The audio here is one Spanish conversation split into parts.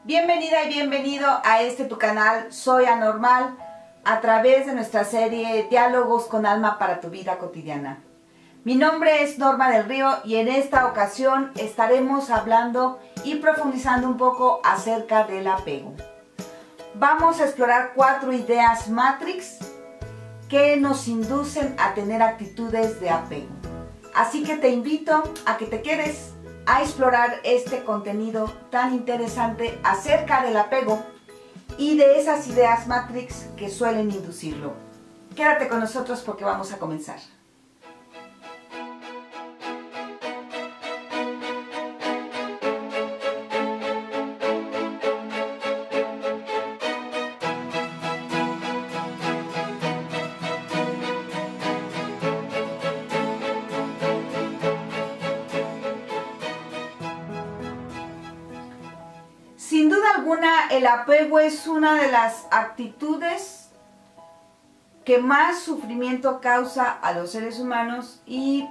Bienvenida y bienvenido a tu canal Soy Anormal a través de nuestra serie Diálogos con Alma para tu vida cotidiana. Mi nombre es Norma del Río y en esta ocasión estaremos hablando y profundizando un poco acerca del apego. Vamos a explorar 4 ideas Matrix que nos inducen a tener actitudes de apego. Así que te invito a que te quedes a explorar este contenido tan interesante acerca del apego y de esas ideas Matrix que suelen inducirlo. Quédate con nosotros porque vamos a comenzar. Sin duda alguna, el apego es una de las actitudes que más sufrimiento causa a los seres humanos y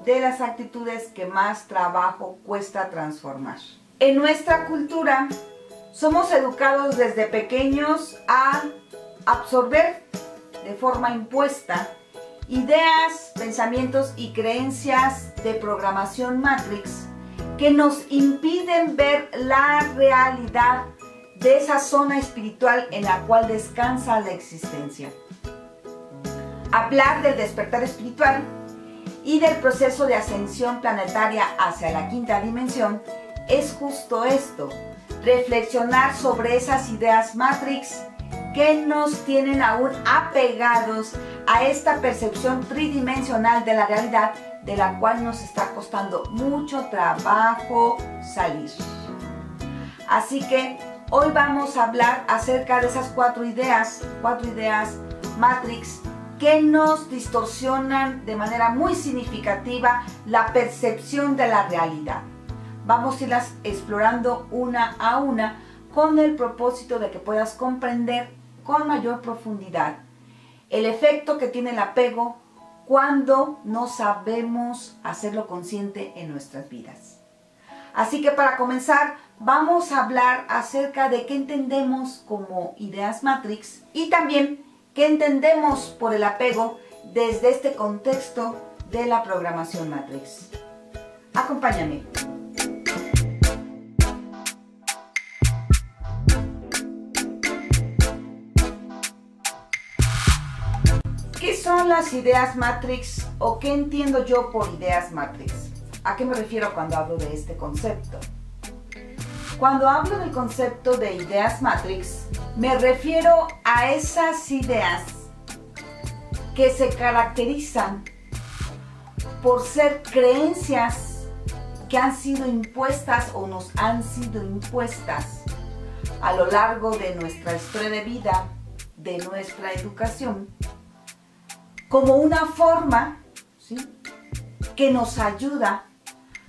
de las actitudes que más trabajo cuesta transformar. En nuestra cultura, somos educados desde pequeños a absorber de forma impuesta ideas, pensamientos y creencias de programación Matrix que nos impiden ver la realidad de esa zona espiritual en la cual descansa la existencia. Hablar del despertar espiritual y del proceso de ascensión planetaria hacia la quinta dimensión es justo esto, reflexionar sobre esas ideas Matrix que nos tienen aún apegados a esta percepción tridimensional de la realidad de la cual nos está costando mucho trabajo salir. Así que hoy vamos a hablar acerca de esas 4 ideas Matrix que nos distorsionan de manera muy significativa la percepción de la realidad. Vamos a irlas explorando una a una con el propósito de que puedas comprender con mayor profundidad el efecto que tiene el apego cuando no sabemos hacerlo consciente en nuestras vidas. Así que para comenzar, vamos a hablar acerca de qué entendemos como ideas Matrix y también qué entendemos por el apego desde este contexto de la programación Matrix. Acompáñame. ¿Qué son las ideas Matrix o qué entiendo yo por ideas Matrix? ¿A qué me refiero cuando hablo de este concepto? Cuando hablo del concepto de ideas Matrix, me refiero a esas ideas que se caracterizan por ser creencias que han sido impuestas o nos han sido impuestas a lo largo de nuestra historia de vida, de nuestra educación, como una forma, ¿sí?, que nos ayuda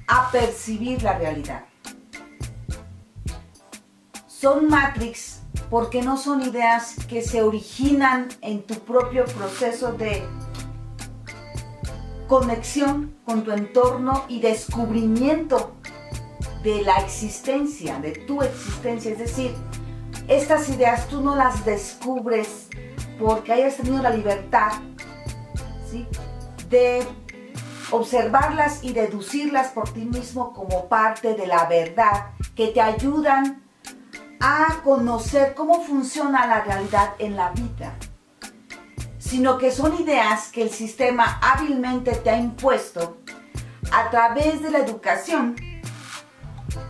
a percibir la realidad. Son Matrix porque no son ideas que se originan en tu propio proceso de conexión con tu entorno y descubrimiento de la existencia, de tu existencia. Es decir, estas ideas tú no las descubres porque hayas tenido la libertad, ¿sí?, de observarlas y deducirlas por ti mismo como parte de la verdad que te ayudan a conocer cómo funciona la realidad en la vida, sino que son ideas que el sistema hábilmente te ha impuesto a través de la educación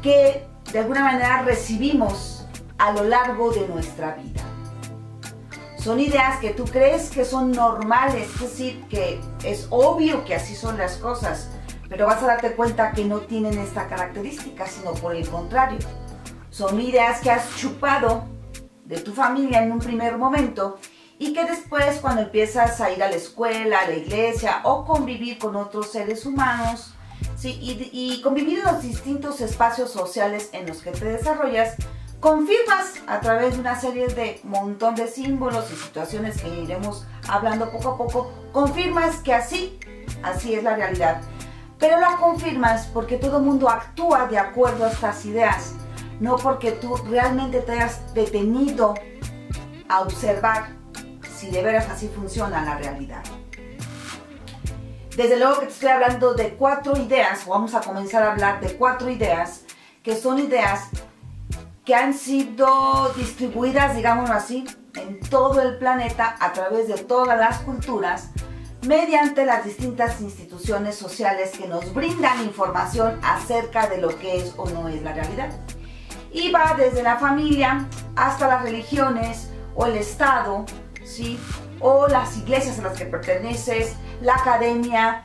que de alguna manera recibimos a lo largo de nuestra vida. Son ideas que tú crees que son normales, es decir, que es obvio que así son las cosas, pero vas a darte cuenta que no tienen esta característica, sino por el contrario. Son ideas que has chupado de tu familia en un primer momento y que después, cuando empiezas a ir a la escuela, a la iglesia o convivir con otros seres humanos, ¿sí?, y convivir en los distintos espacios sociales en los que te desarrollas, confirmas a través de una serie de montón de símbolos y situaciones que iremos hablando poco a poco, confirmas que así es la realidad. Pero la confirmas porque todo el mundo actúa de acuerdo a estas ideas. no porque tú realmente te hayas detenido a observar si de veras así funciona la realidad. Desde luego que te estoy hablando de 4 ideas, o vamos a comenzar a hablar de 4 ideas, que son ideas que han sido distribuidas, digámoslo así, en todo el planeta a través de todas las culturas, mediante las distintas instituciones sociales que nos brindan información acerca de lo que es o no es la realidad. Y va desde la familia hasta las religiones o el Estado, ¿sí? O las iglesias a las que perteneces, la academia,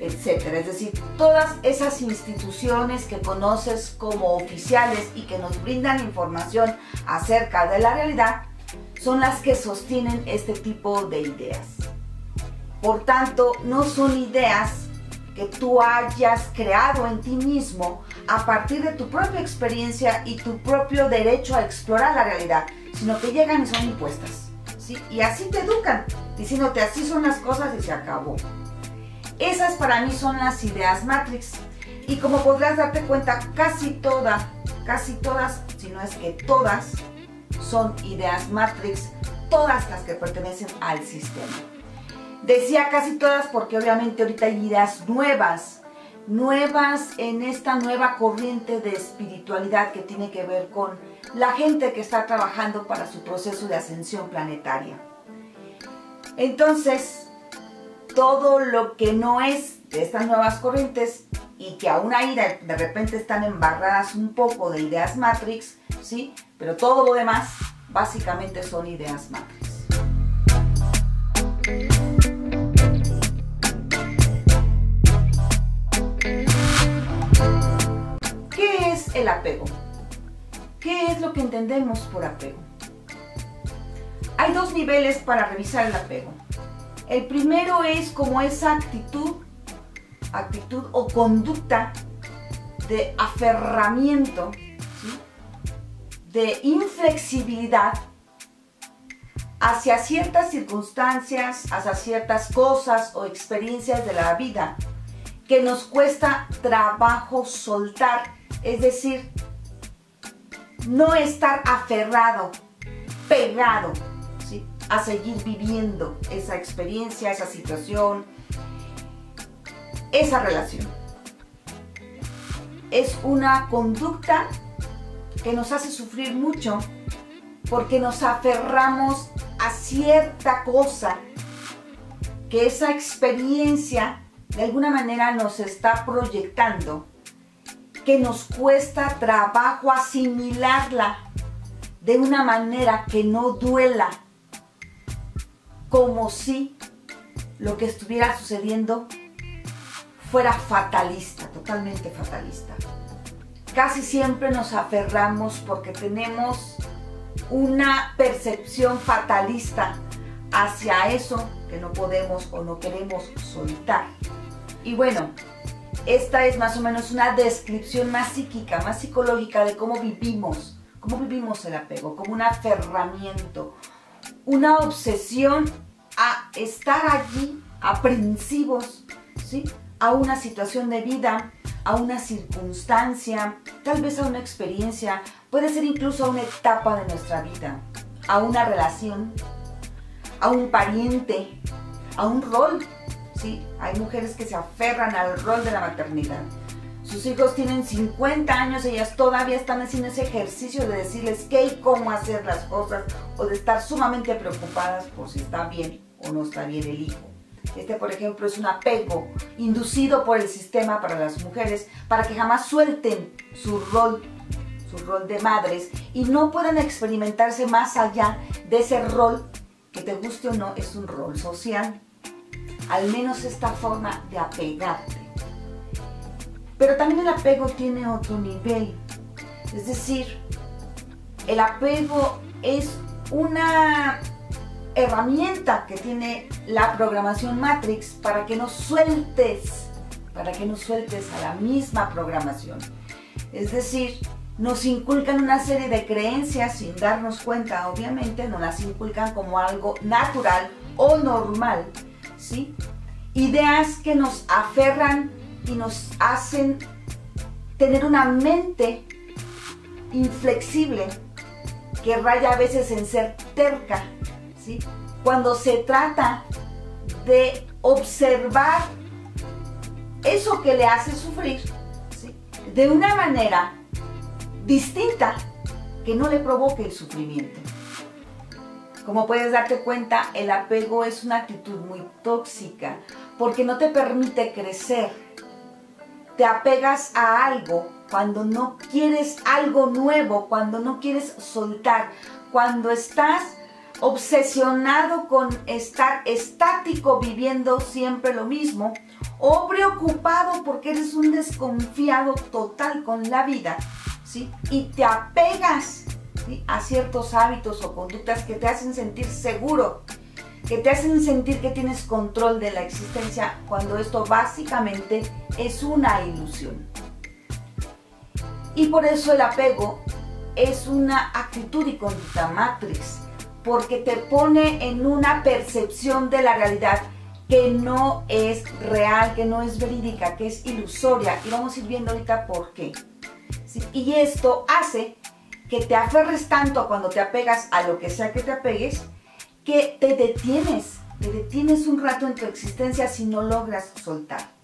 etcétera. Es decir, todas esas instituciones que conoces como oficiales y que nos brindan información acerca de la realidad son las que sostienen este tipo de ideas. Por tanto, no son ideas que tú hayas creado en ti mismo a partir de tu propia experiencia y tu propio derecho a explorar la realidad, sino que llegan y son impuestas, ¿sí? Y así te educan, diciéndote así son las cosas y se acabó. Esas para mí son las ideas Matrix. Y como podrás darte cuenta, casi todas, si no es que todas, son ideas Matrix, todas las que pertenecen al sistema. Decía casi todas porque obviamente ahorita hay ideas nuevas en esta nueva corriente de espiritualidad que tiene que ver con la gente que está trabajando para su proceso de ascensión planetaria. Entonces, todo lo que no es de estas nuevas corrientes y que aún ahí de repente están embarradas un poco de ideas Matrix, ¿sí? Pero todo lo demás básicamente son ideas Matrix. ¿Qué es el apego? ¿Qué es lo que entendemos por apego? Hay 2 niveles para revisar el apego. El primero es como esa actitud o conducta de aferramiento, ¿sí? De inflexibilidad hacia ciertas circunstancias, hacia ciertas cosas o experiencias de la vida que nos cuesta trabajo soltar, es decir, no estar aferrado, pegado, ¿sí? A seguir viviendo esa experiencia, esa situación, esa relación. Es una conducta que nos hace sufrir mucho porque nos aferramos a cierta cosa que esa experiencia de alguna manera nos está proyectando, que nos cuesta trabajo asimilarla de una manera que no duela, como si lo que estuviera sucediendo fuera fatalista, totalmente fatalista. Casi siempre nos aferramos porque tenemos una percepción fatalista hacia eso que no podemos o no queremos soltar. Y bueno, esta es más o menos una descripción más psíquica, más psicológica de cómo vivimos el apego, como un aferramiento, una obsesión a estar allí, aprensivos, ¿sí? A una situación de vida, a una circunstancia, tal vez a una experiencia, puede ser incluso a una etapa de nuestra vida, a una relación, a un pariente, a un rol, ¿sí? Hay mujeres que se aferran al rol de la maternidad. Sus hijos tienen 50 años, ellas todavía están haciendo ese ejercicio de decirles qué y cómo hacer las cosas, o de estar sumamente preocupadas por si está bien o no está bien el hijo. Este, por ejemplo, es un apego inducido por el sistema para las mujeres, para que jamás suelten su rol de madres y no puedan experimentarse más allá de ese rol que, te guste o no, es un rol social. Al menos esta forma de apegarte. Pero también el apego tiene otro nivel. Es decir, el apego es una herramienta que tiene la programación Matrix para que no sueltes a la misma programación. Es decir, nos inculcan una serie de creencias sin darnos cuenta, obviamente, nos las inculcan como algo natural o normal, ¿sí? Ideas que nos aferran y nos hacen tener una mente inflexible, que raya a veces en ser terca, ¿sí? Cuando se trata de observar eso que le hace sufrir, ¿sí?, de una manera distinta que no le provoque el sufrimiento. Como puedes darte cuenta, el apego es una actitud muy tóxica porque no te permite crecer. Te apegas a algo cuando no quieres algo nuevo, cuando no quieres soltar, cuando estás obsesionado con estar estático viviendo siempre lo mismo, o preocupado porque eres un desconfiado total con la vida, ¿sí? Y te apegas, ¿sí?, a ciertos hábitos o conductas que te hacen sentir seguro, que te hacen sentir que tienes control de la existencia, cuando esto básicamente es una ilusión. Y por eso el apego es una actitud y conducta matrix, porque te pone en una percepción de la realidad que no es real, que no es verídica, que es ilusoria. Y vamos a ir viendo ahorita por qué. ¿Sí? Y esto hace que te aferres tanto cuando te apegas a lo que sea que te apegues, que te detienes un rato en tu existencia si no logras soltar.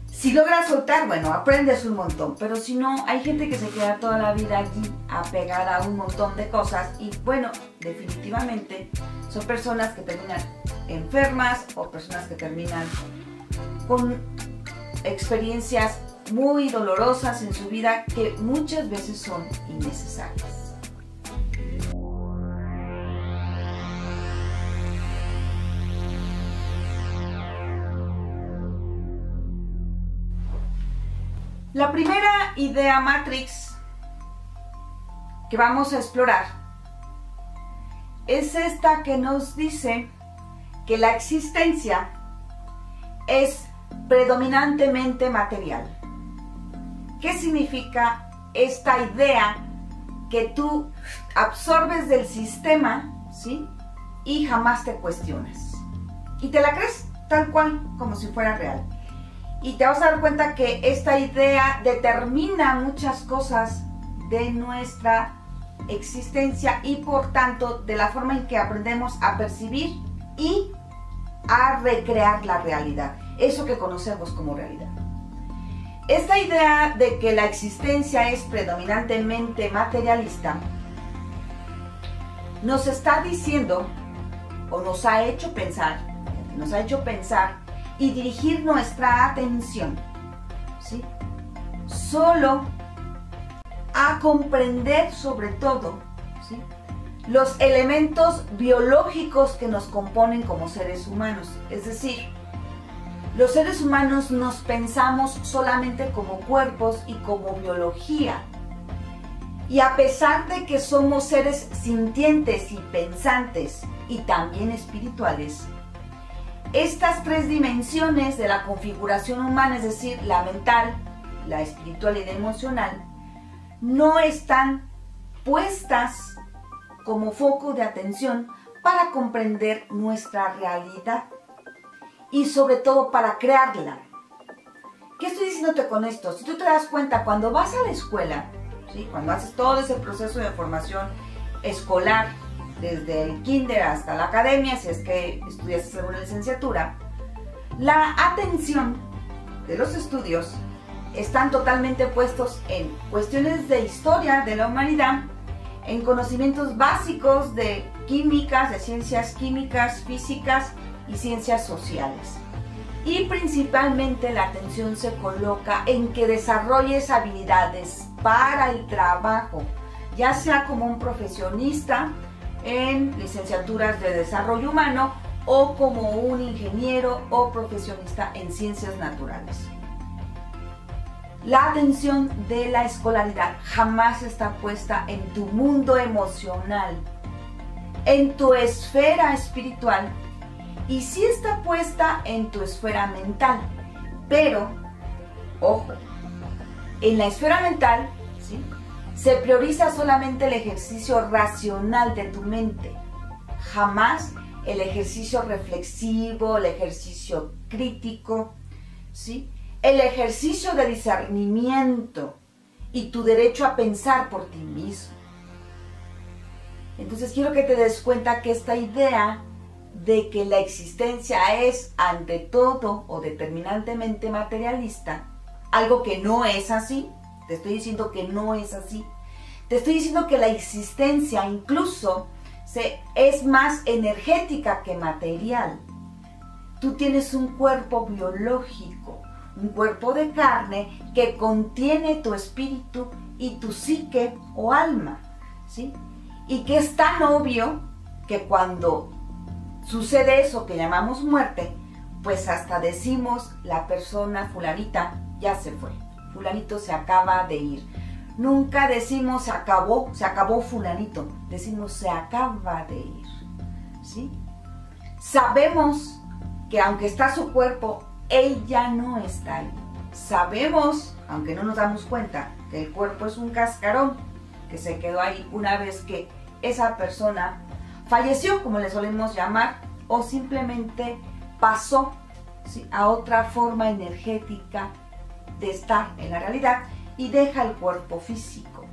Si logras soltar, bueno, aprendes un montón, pero si no, hay gente que se queda toda la vida allí apegada a un montón de cosas y bueno, definitivamente son personas que terminan enfermas o personas que terminan con experiencias muy dolorosas en su vida que muchas veces son innecesarias. La primera idea matrix que vamos a explorar es esta que nos dice que la existencia es predominantemente material. ¿Qué significa esta idea que tú absorbes del sistema, ¿sí?, y jamás te cuestionas? Y te la crees tal cual, como si fuera real. Y te vas a dar cuenta que esta idea determina muchas cosas de nuestra existencia y por tanto de la forma en que aprendemos a percibir y a recrear la realidad, eso que conocemos como realidad. Esta idea de que la existencia es predominantemente materialista nos está diciendo, o nos ha hecho pensar y dirigir nuestra atención, ¿sí?, solo a comprender sobre todo, ¿sí?, los elementos biológicos que nos componen como seres humanos. Es decir, los seres humanos nos pensamos solamente como cuerpos y como biología. Y a pesar de que somos seres sintientes y pensantes y también espirituales, estas tres dimensiones de la configuración humana, es decir, la mental, la espiritual y la emocional, no están puestas como foco de atención para comprender nuestra realidad y sobre todo para crearla. ¿Qué estoy diciéndote con esto? Si tú te das cuenta, cuando vas a la escuela, ¿sí?, cuando haces todo ese proceso de formación escolar, desde el kinder hasta la academia, si es que estudias una licenciatura, la atención de los estudios están totalmente puestos en cuestiones de historia de la humanidad, en conocimientos básicos de químicas, de ciencias químicas, físicas y ciencias sociales. Y principalmente la atención se coloca en que desarrolles habilidades para el trabajo, ya sea como un profesionista en licenciaturas de desarrollo humano o como un ingeniero o profesionista en ciencias naturales. La atención de la escolaridad jamás está puesta en tu mundo emocional, en tu esfera espiritual, y sí está puesta en tu esfera mental. Pero, ojo, en la esfera mental, ¿sí?, se prioriza solamente el ejercicio racional de tu mente, jamás el ejercicio reflexivo, el ejercicio crítico, ¿sí?, el ejercicio de discernimiento, y tu derecho a pensar por ti mismo. Entonces quiero que te des cuenta que esta idea de que la existencia es ante todo o determinantemente materialista, algo que no es así, te estoy diciendo que no es así. Te estoy diciendo que la existencia incluso es más energética que material. Tú tienes un cuerpo biológico, un cuerpo de carne que contiene tu espíritu y tu psique o alma, ¿sí? Y que es tan obvio que cuando sucede eso que llamamos muerte, pues hasta decimos la persona fulanita ya se fue, fulanito se acaba de ir. Nunca decimos se acabó fulanito, decimos se acaba de ir, ¿sí? Sabemos que aunque está su cuerpo, él ya no está ahí. Sabemos, aunque no nos damos cuenta, que el cuerpo es un cascarón que se quedó ahí una vez que esa persona falleció, como le solemos llamar, o simplemente pasó, ¿sí?, a otra forma energética de estar en la realidad y deja el cuerpo físico.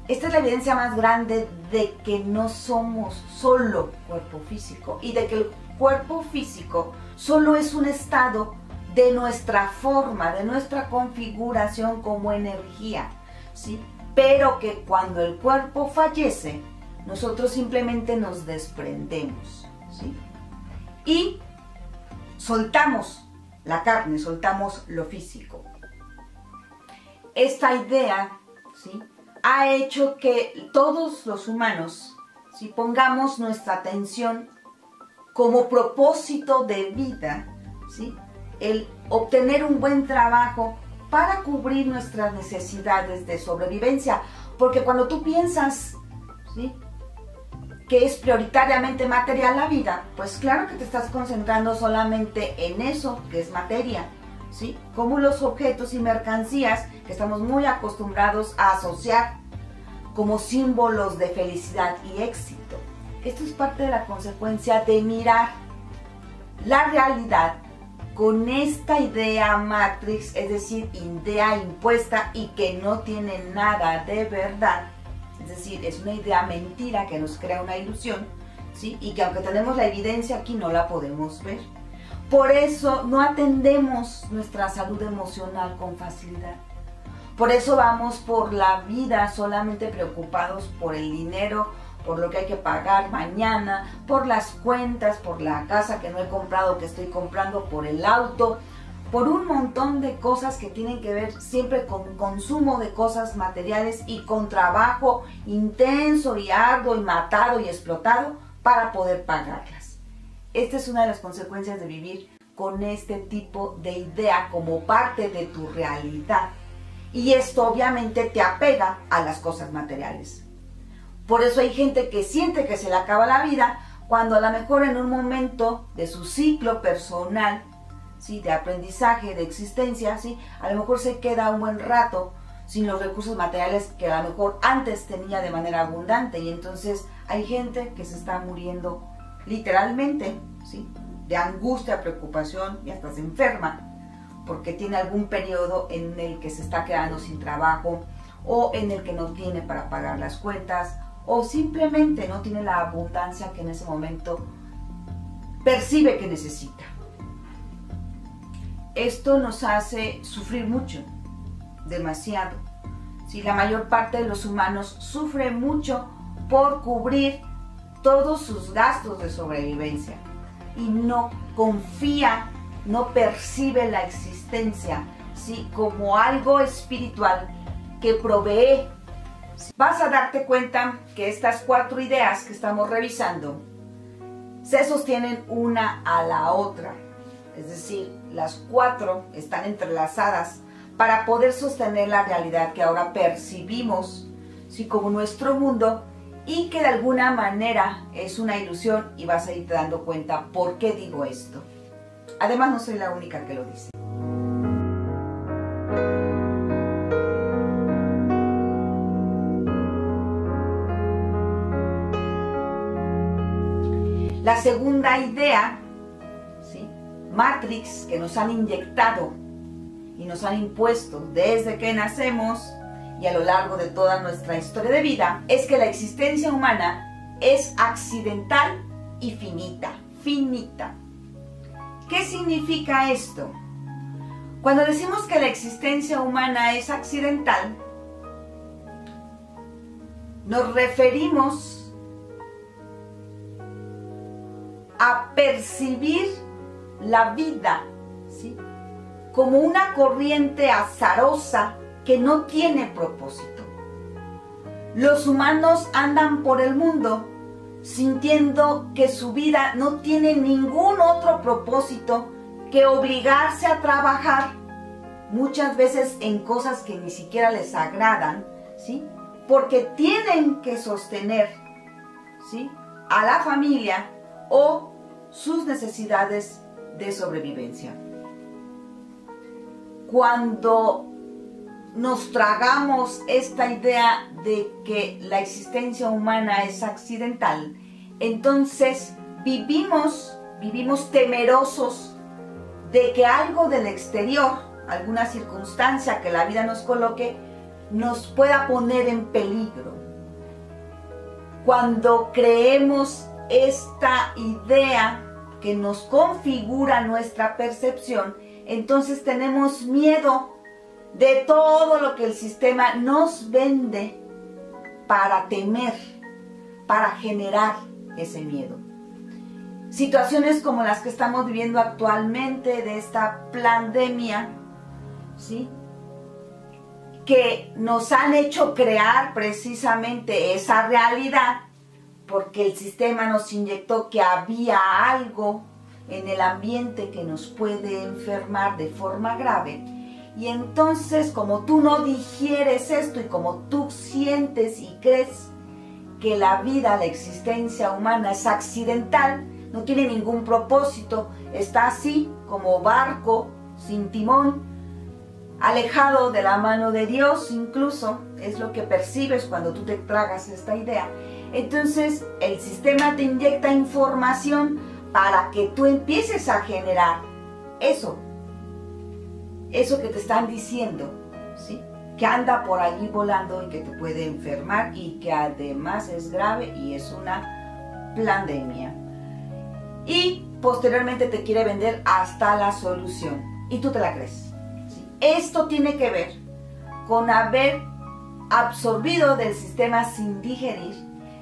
Esta es la evidencia más grande de que no somos solo cuerpo físico y de que el cuerpo físico solo es un estado de nuestra forma, de nuestra configuración como energía, ¿sí? Pero que cuando el cuerpo fallece, nosotros simplemente nos desprendemos, ¿sí? Y soltamos la carne, soltamos lo físico. Esta idea, ¿sí?, ha hecho que todos los humanos, ¿sí?, pongamos nuestra atención como propósito de vida, ¿sí?, el obtener un buen trabajo para cubrir nuestras necesidades de sobrevivencia. Porque cuando tú piensas, ¿sí?, que es prioritariamente material la vida, pues claro que te estás concentrando solamente en eso que es materia, ¿sí? Como los objetos y mercancías que estamos muy acostumbrados a asociar como símbolos de felicidad y éxito. Esto es parte de la consecuencia de mirar la realidad con esta idea matrix, es decir, idea impuesta y que no tiene nada de verdad. Es decir, es una idea mentira que nos crea una ilusión, ¿sí?, y que aunque tenemos la evidencia aquí no la podemos ver. Por eso no atendemos nuestra salud emocional con facilidad. Por eso vamos por la vida solamente preocupados por el dinero, por lo que hay que pagar mañana, por las cuentas, por la casa que no he comprado, que estoy comprando, por el auto, por un montón de cosas que tienen que ver siempre con consumo de cosas materiales y con trabajo intenso y arduo y matado y explotado para poder pagarlas. Esta es una de las consecuencias de vivir con este tipo de idea como parte de tu realidad. Y esto obviamente te apega a las cosas materiales. Por eso hay gente que siente que se le acaba la vida cuando a lo mejor en un momento de su ciclo personal, ¿sí?, de aprendizaje, de existencia, ¿sí?, a lo mejor se queda un buen rato sin los recursos materiales que a lo mejor antes tenía de manera abundante, y entonces hay gente que se está muriendo literalmente, ¿sí?, de angustia, preocupación, y hasta se enferma porque tiene algún periodo en el que se está quedando sin trabajo o en el que no tiene para pagar las cuentas o simplemente no tiene la abundancia que en ese momento percibe que necesita. Esto nos hace sufrir mucho, demasiado. ¿Sí? La mayor parte de los humanos sufre mucho por cubrir todos sus gastos de sobrevivencia y no confía, no percibe la existencia, ¿sí?, como algo espiritual que provee. Vas a darte cuenta que estas 4 ideas que estamos revisando se sostienen una a la otra. Es decir, las 4 están entrelazadas para poder sostener la realidad que ahora percibimos, ¿sí?, como nuestro mundo, y que de alguna manera es una ilusión, y vas a irte dando cuenta por qué digo esto. Además, no soy la única que lo dice. La segunda idea, ¿sí?, Matrix, que nos han inyectado y nos han impuesto desde que nacemos y a lo largo de toda nuestra historia de vida es que la existencia humana es accidental y finita. Finita. ¿Qué significa esto? Cuando decimos que la existencia humana es accidental, nos referimos a percibir la vida, ¿sí?, como una corriente azarosa que no tiene propósito. Los humanos andan por el mundo sintiendo que su vida no tiene ningún otro propósito que obligarse a trabajar, muchas veces en cosas que ni siquiera les agradan, ¿sí?, porque tienen que sostener, ¿sí?, a la familia o sus necesidades de sobrevivencia. Cuando nos tragamos esta idea de que la existencia humana es accidental, entonces vivimos temerosos de que algo del exterior, alguna circunstancia que la vida nos coloque, nos pueda poner en peligro. Cuando creemos esta idea que nos configura nuestra percepción, entonces tenemos miedo de todo lo que el sistema nos vende para temer, para generar ese miedo. Situaciones como las que estamos viviendo actualmente de esta pandemia, ¿sí?, que nos han hecho crear precisamente esa realidad porque el sistema nos inyectó que había algo en el ambiente que nos puede enfermar de forma grave. Y entonces, como tú no digieres esto y como tú sientes y crees que la vida, la existencia humana es accidental, no tiene ningún propósito, está así como barco sin timón, alejado de la mano de Dios, incluso es lo que percibes cuando tú te tragas esta idea. Entonces el sistema te inyecta información para que tú empieces a generar eso que te están diciendo, ¿sí?, que anda por allí volando y que te puede enfermar y que además es grave y es una pandemia. Y posteriormente te quiere vender hasta la solución y tú te la crees, ¿sí? Esto tiene que ver con haber absorbido del sistema sin digerir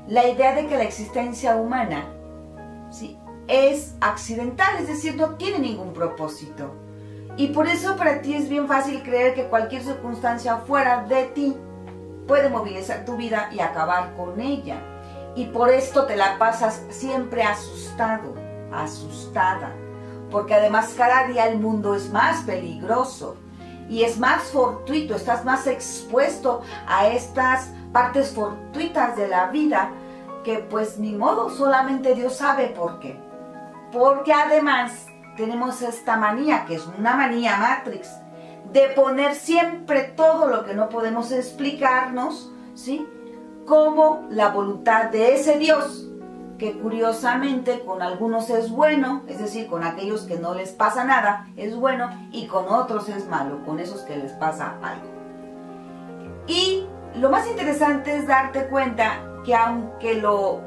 la idea de que la existencia humana, ¿sí?, es accidental, es decir, no tiene ningún propósito. Y por eso para ti es bien fácil creer que cualquier circunstancia fuera de ti puede movilizar tu vida y acabar con ella. Y por esto te la pasas siempre asustado, asustada. Porque además cada día el mundo es más peligroso y es más fortuito, estás más expuesto a estas partes fortuitas de la vida que pues ni modo, solamente Dios sabe por qué. Porque además tenemos esta manía, que es una manía Matrix, de poner siempre todo lo que no podemos explicarnos, ¿sí?, como la voluntad de ese Dios, que curiosamente con algunos es bueno, es decir, con aquellos que no les pasa nada es bueno, y con otros es malo, con esos que les pasa algo. Y lo más interesante es darte cuenta que aunque lo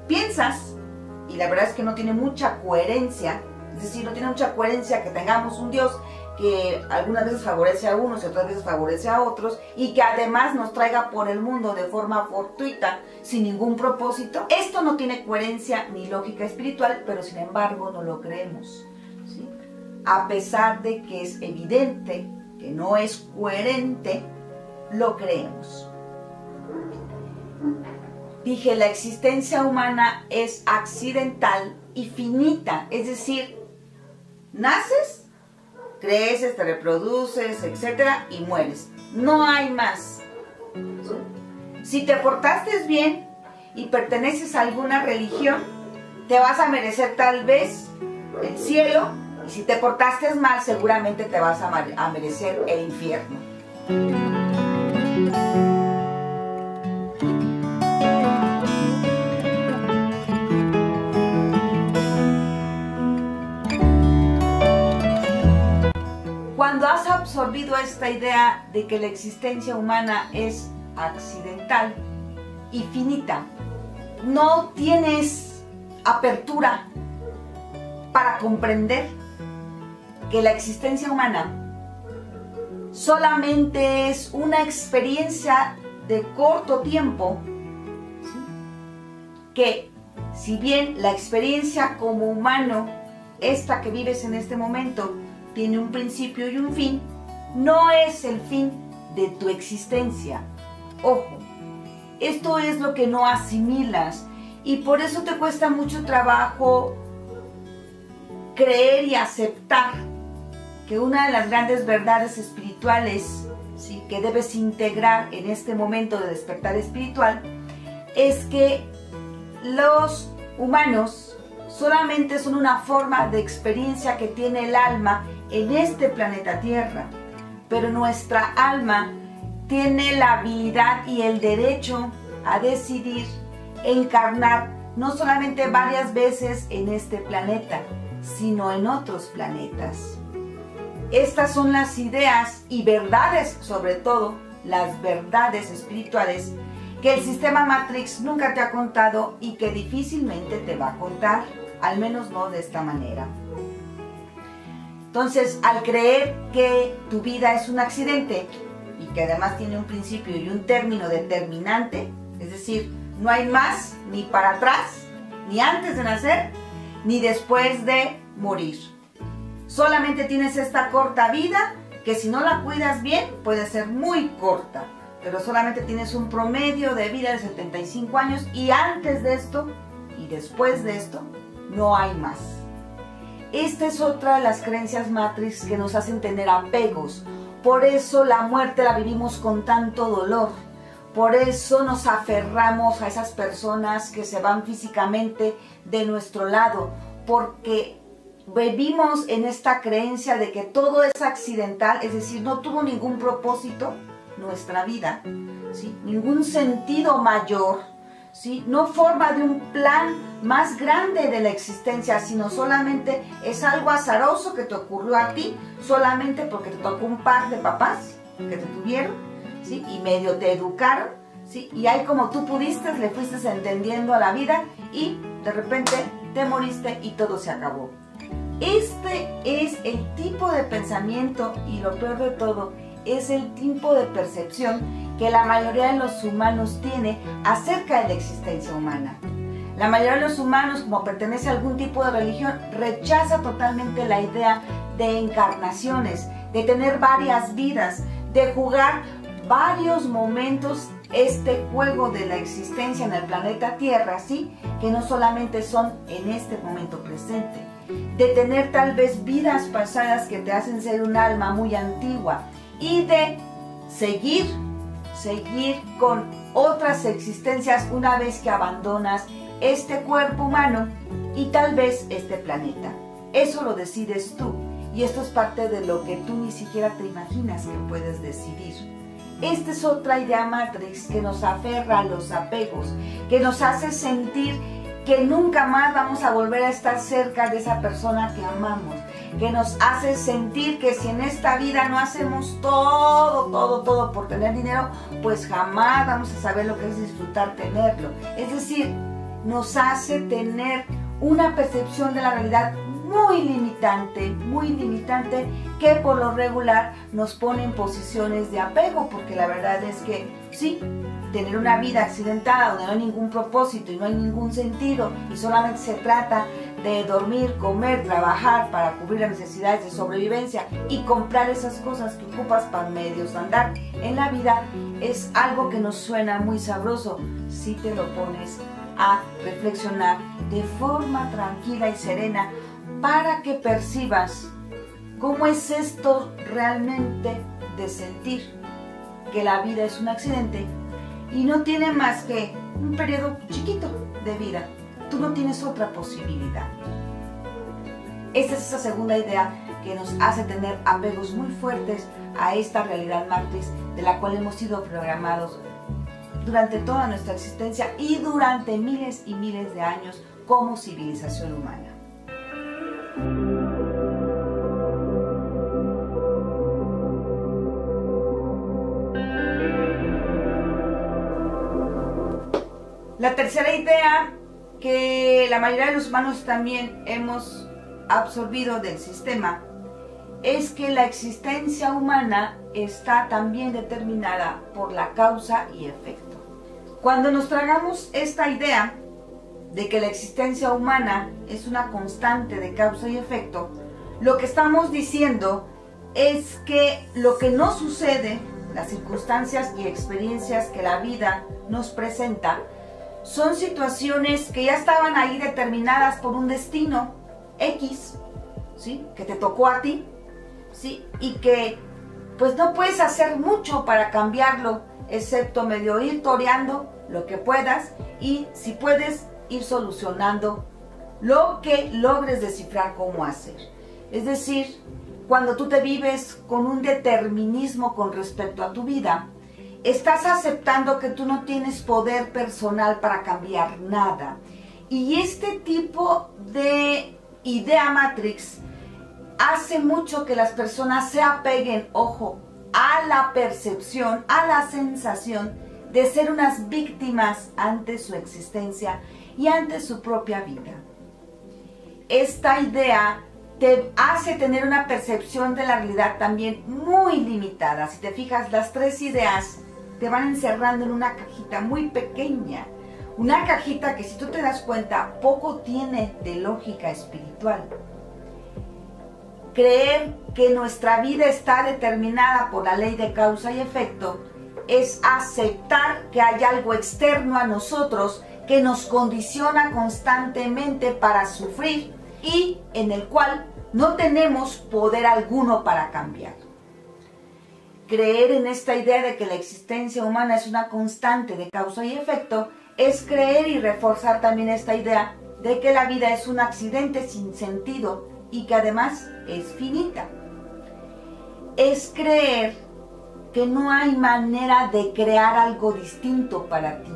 piensas, y la verdad es que no tiene mucha coherencia, es decir, no tiene mucha coherencia que tengamos un Dios que algunas veces favorece a unos y otras veces favorece a otros, y que además nos traiga por el mundo de forma fortuita, sin ningún propósito. Esto no tiene coherencia ni lógica espiritual, pero sin embargo no lo creemos, ¿sí?, a pesar de que es evidente que no es coherente, lo creemos. Dije, la existencia humana es accidental y finita, es decir, naces, creces, te reproduces, etcétera, y mueres. No hay más. Si te portaste bien y perteneces a alguna religión, te vas a merecer tal vez el cielo, y si te portaste mal, seguramente te vas a merecer el infierno. Cuando has absorbido esta idea de que la existencia humana es accidental y finita, no tienes apertura para comprender que la existencia humana solamente es una experiencia de corto tiempo, ¿sí? Que si bien la experiencia como humano, esta que vives en este momento, tiene un principio y un fin, no es el fin de tu existencia. Ojo, esto es lo que no asimilas y por eso te cuesta mucho trabajo creer y aceptar que una de las grandes verdades espirituales, ¿sí?, que debes integrar en este momento de despertar espiritual es que los humanos solamente son una forma de experiencia que tiene el alma en este planeta Tierra, pero nuestra alma tiene la habilidad y el derecho a decidir encarnar no solamente varias veces en este planeta, sino en otros planetas. Estas son las ideas y verdades, sobre todo las verdades espirituales, que el sistema Matrix nunca te ha contado y que difícilmente te va a contar, al menos no de esta manera. Entonces, al creer que tu vida es un accidente y que además tiene un principio y un término determinante, es decir, no hay más ni para atrás, ni antes de nacer, ni después de morir. Solamente tienes esta corta vida que si no la cuidas bien puede ser muy corta, pero solamente tienes un promedio de vida de 75 años y antes de esto y después de esto no hay más. Esta es otra de las creencias Matrix que nos hacen tener apegos. Por eso la muerte la vivimos con tanto dolor. Por eso nos aferramos a esas personas que se van físicamente de nuestro lado. Porque vivimos en esta creencia de que todo es accidental, es decir, no tuvo ningún propósito nuestra vida, ¿sí?, ningún sentido mayor, ¿sí?, no forma de un plan más grande de la existencia, sino solamente es algo azaroso que te ocurrió a ti, solamente porque te tocó un par de papás que te tuvieron, ¿sí?, y medio te educaron, ¿sí?, y ahí como tú pudiste, le fuiste entendiendo a la vida y de repente te moriste y todo se acabó. Este es el tipo de pensamiento y lo peor de todo, es el tipo de percepción que la mayoría de los humanos tiene acerca de la existencia humana. La mayoría de los humanos, como pertenece a algún tipo de religión, rechaza totalmente la idea de encarnaciones, de tener varias vidas, de jugar varios momentos este juego de la existencia en el planeta Tierra, ¿sí?, que no solamente son en este momento presente, de tener tal vez vidas pasadas que te hacen ser un alma muy antigua y de seguir con otras existencias una vez que abandonas este cuerpo humano y tal vez este planeta. Eso lo decides tú y esto es parte de lo que tú ni siquiera te imaginas que puedes decidir. Esta es otra idea Matrix que nos aferra a los apegos, que nos hace sentir que nunca más vamos a volver a estar cerca de esa persona que amamos, que nos hace sentir que si en esta vida no hacemos todo por tener dinero, pues jamás vamos a saber lo que es disfrutar tenerlo. Es decir, nos hace tener una percepción de la realidad muy limitante, que por lo regular nos pone en posiciones de apego, porque la verdad es que sí, tener una vida accidentada donde no hay ningún propósito y no hay ningún sentido y solamente se trata de dormir, comer, trabajar para cubrir las necesidades de sobrevivencia y comprar esas cosas que ocupas para medios andar en la vida, es algo que nos suena muy sabroso si te lo pones a reflexionar de forma tranquila y serena para que percibas cómo es esto realmente de sentir que la vida es un accidente y no tiene más que un periodo chiquito de vida. Tú no tienes otra posibilidad. Esta es esa segunda idea que nos hace tener apegos muy fuertes a esta realidad Matrix de la cual hemos sido programados durante toda nuestra existencia y durante miles y miles de años como civilización humana. La tercera idea que la mayoría de los humanos también hemos absorbido del sistema es que la existencia humana está también determinada por la causa y efecto. Cuando nos tragamos esta idea de que la existencia humana es una constante de causa y efecto, lo que estamos diciendo es que lo que nos sucede, las circunstancias y experiencias que la vida nos presenta, son situaciones que ya estaban ahí determinadas por un destino X, ¿sí? Que te tocó a ti, ¿sí? Y que pues no puedes hacer mucho para cambiarlo, excepto medio ir toreando lo que puedas y si puedes ir solucionando lo que logres descifrar cómo hacer. Es decir, cuando tú te vives con un determinismo con respecto a tu vida, estás aceptando que tú no tienes poder personal para cambiar nada. Y este tipo de idea Matrix hace mucho que las personas se apeguen, ojo, a la percepción, a la sensación de ser unas víctimas ante su existencia y ante su propia vida. Esta idea te hace tener una percepción de la realidad también muy limitada. Si te fijas, las tres ideas te van encerrando en una cajita muy pequeña. Una cajita que, si tú te das cuenta, poco tiene de lógica espiritual. Creer que nuestra vida está determinada por la ley de causa y efecto es aceptar que hay algo externo a nosotros que nos condiciona constantemente para sufrir y en el cual no tenemos poder alguno para cambiar. Creer en esta idea de que la existencia humana es una constante de causa y efecto es creer y reforzar también esta idea de que la vida es un accidente sin sentido y que además es finita. Es creer que no hay manera de crear algo distinto para ti.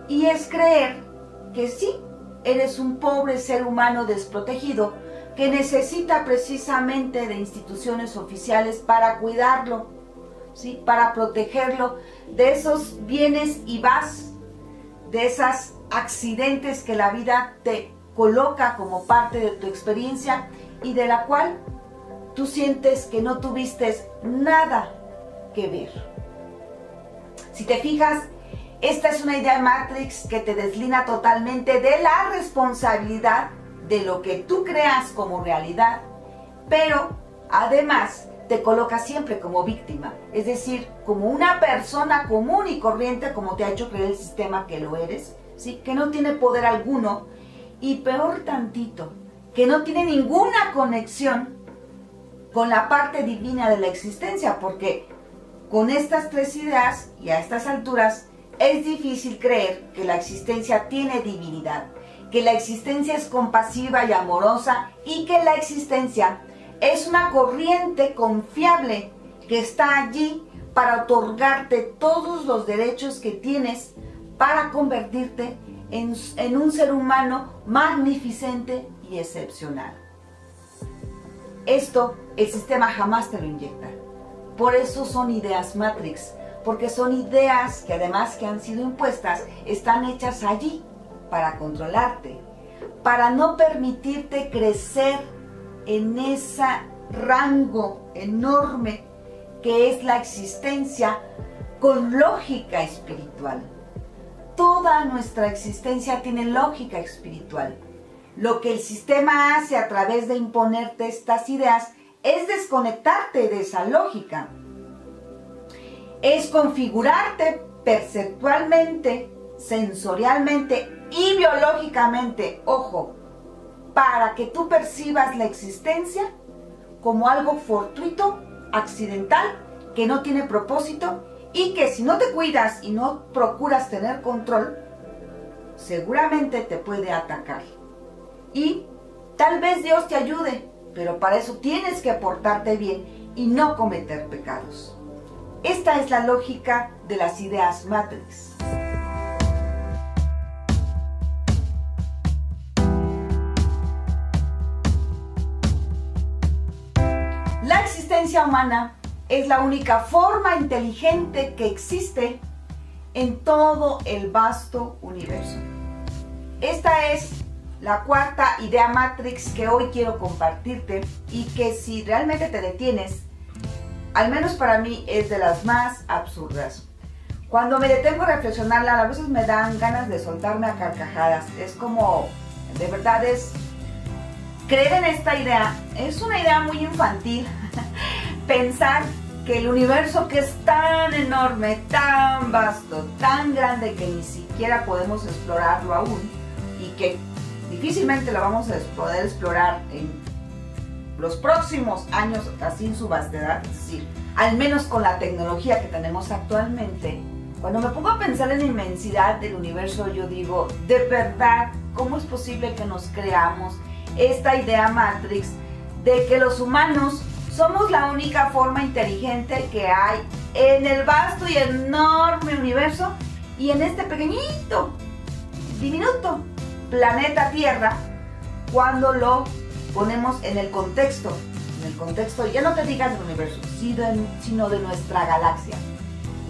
Y es creer que sí, eres un pobre ser humano desprotegido que necesita precisamente de instituciones oficiales para cuidarlo, ¿sí? Para protegerlo de esos vienes y vas, de esos accidentes que la vida te coloca como parte de tu experiencia y de la cual tú sientes que no tuviste nada que ver. Si te fijas, esta es una idea Matrix que te deslina totalmente de la responsabilidad de lo que tú creas como realidad, pero además te coloca siempre como víctima, es decir, como una persona común y corriente, como te ha hecho creer el sistema que lo eres, ¿sí? Que no tiene poder alguno y peor tantito, que no tiene ninguna conexión con la parte divina de la existencia, porque con estas tres ideas y a estas alturas es difícil creer que la existencia tiene divinidad, que la existencia es compasiva y amorosa y que la existencia es una corriente confiable que está allí para otorgarte todos los derechos que tienes para convertirte en un ser humano magnificente y excepcional. Esto el sistema jamás te lo inyecta. Por eso son ideas Matrix, porque son ideas que además que han sido impuestas, están hechas allí para controlarte, para no permitirte crecer en ese rango enorme que es la existencia con lógica espiritual. Toda nuestra existencia tiene lógica espiritual. Lo que el sistema hace a través de imponerte estas ideas es desconectarte de esa lógica. Es configurarte perceptualmente, sensorialmente y biológicamente, ojo, para que tú percibas la existencia como algo fortuito, accidental, que no tiene propósito y que si no te cuidas y no procuras tener control, seguramente te puede atacar. Y tal vez Dios te ayude, pero para eso tienes que portarte bien y no cometer pecados. Esta es la lógica de las ideas Matrix. La existencia humana es la única forma inteligente que existe en todo el vasto universo. Esta es la cuarta idea Matrix que hoy quiero compartirte y que si realmente te detienes, al menos para mí es de las más absurdas. Cuando me detengo a reflexionarla, a veces me dan ganas de soltarme a carcajadas. Es como, de verdad es, creer en esta idea, es una idea muy infantil. Pensar que el universo, que es tan enorme, tan vasto, tan grande que ni siquiera podemos explorarlo aún y que difícilmente lo vamos a poder explorar en los próximos años así en su vastedad, es decir, al menos con la tecnología que tenemos actualmente. Cuando me pongo a pensar en la inmensidad del universo, yo digo, de verdad, ¿cómo es posible que nos creamos esta idea Matrix de que los humanos somos la única forma inteligente que hay en el vasto y enorme universo y en este pequeñito, diminuto planeta Tierra, cuando lo ponemos en el contexto ya no te digas del universo, sino de nuestra galaxia?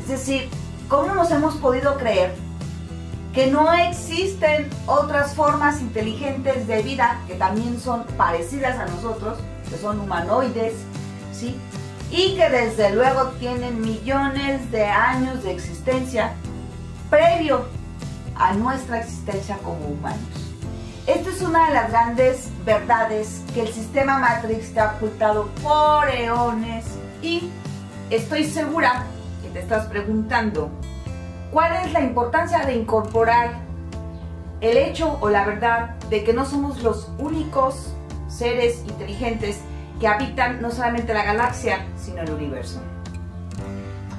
Es decir, ¿cómo nos hemos podido creer que no existen otras formas inteligentes de vida que también son parecidas a nosotros, que son humanoides, ¿sí? Y que desde luego tienen millones de años de existencia previo a nuestra existencia como humanos? Esta es una de las grandes verdades que el sistema Matrix te ha ocultado por eones y estoy segura que te estás preguntando ¿cuál es la importancia de incorporar el hecho o la verdad de que no somos los únicos seres inteligentes que habitan no solamente la galaxia, sino el universo?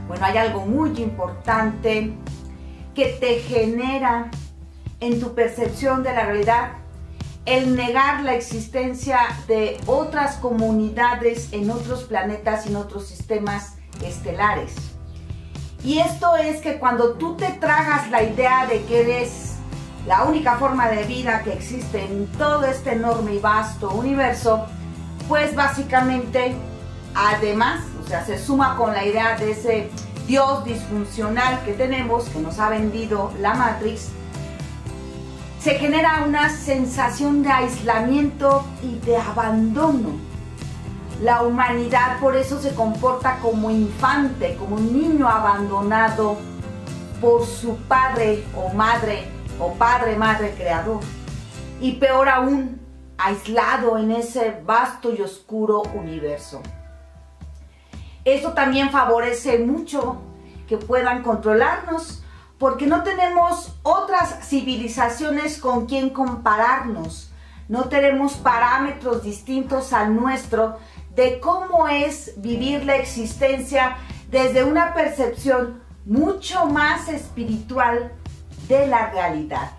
Bueno, hay algo muy importante que te genera en tu percepción de la realidad el negar la existencia de otras comunidades en otros planetas y en otros sistemas estelares. Y esto es que cuando tú te tragas la idea de que eres la única forma de vida que existe en todo este enorme y vasto universo, pues básicamente, además, o sea, se suma con la idea de ese Dios disfuncional que tenemos, que nos ha vendido la Matrix, se genera una sensación de aislamiento y de abandono. La humanidad por eso se comporta como infante, como un niño abandonado por su padre o madre, o padre, madre, creador. Y peor aún, aislado en ese vasto y oscuro universo. Esto también favorece mucho que puedan controlarnos, porque no tenemos otras civilizaciones con quien compararnos. No tenemos parámetros distintos al nuestro de cómo es vivir la existencia desde una percepción mucho más espiritual de la realidad.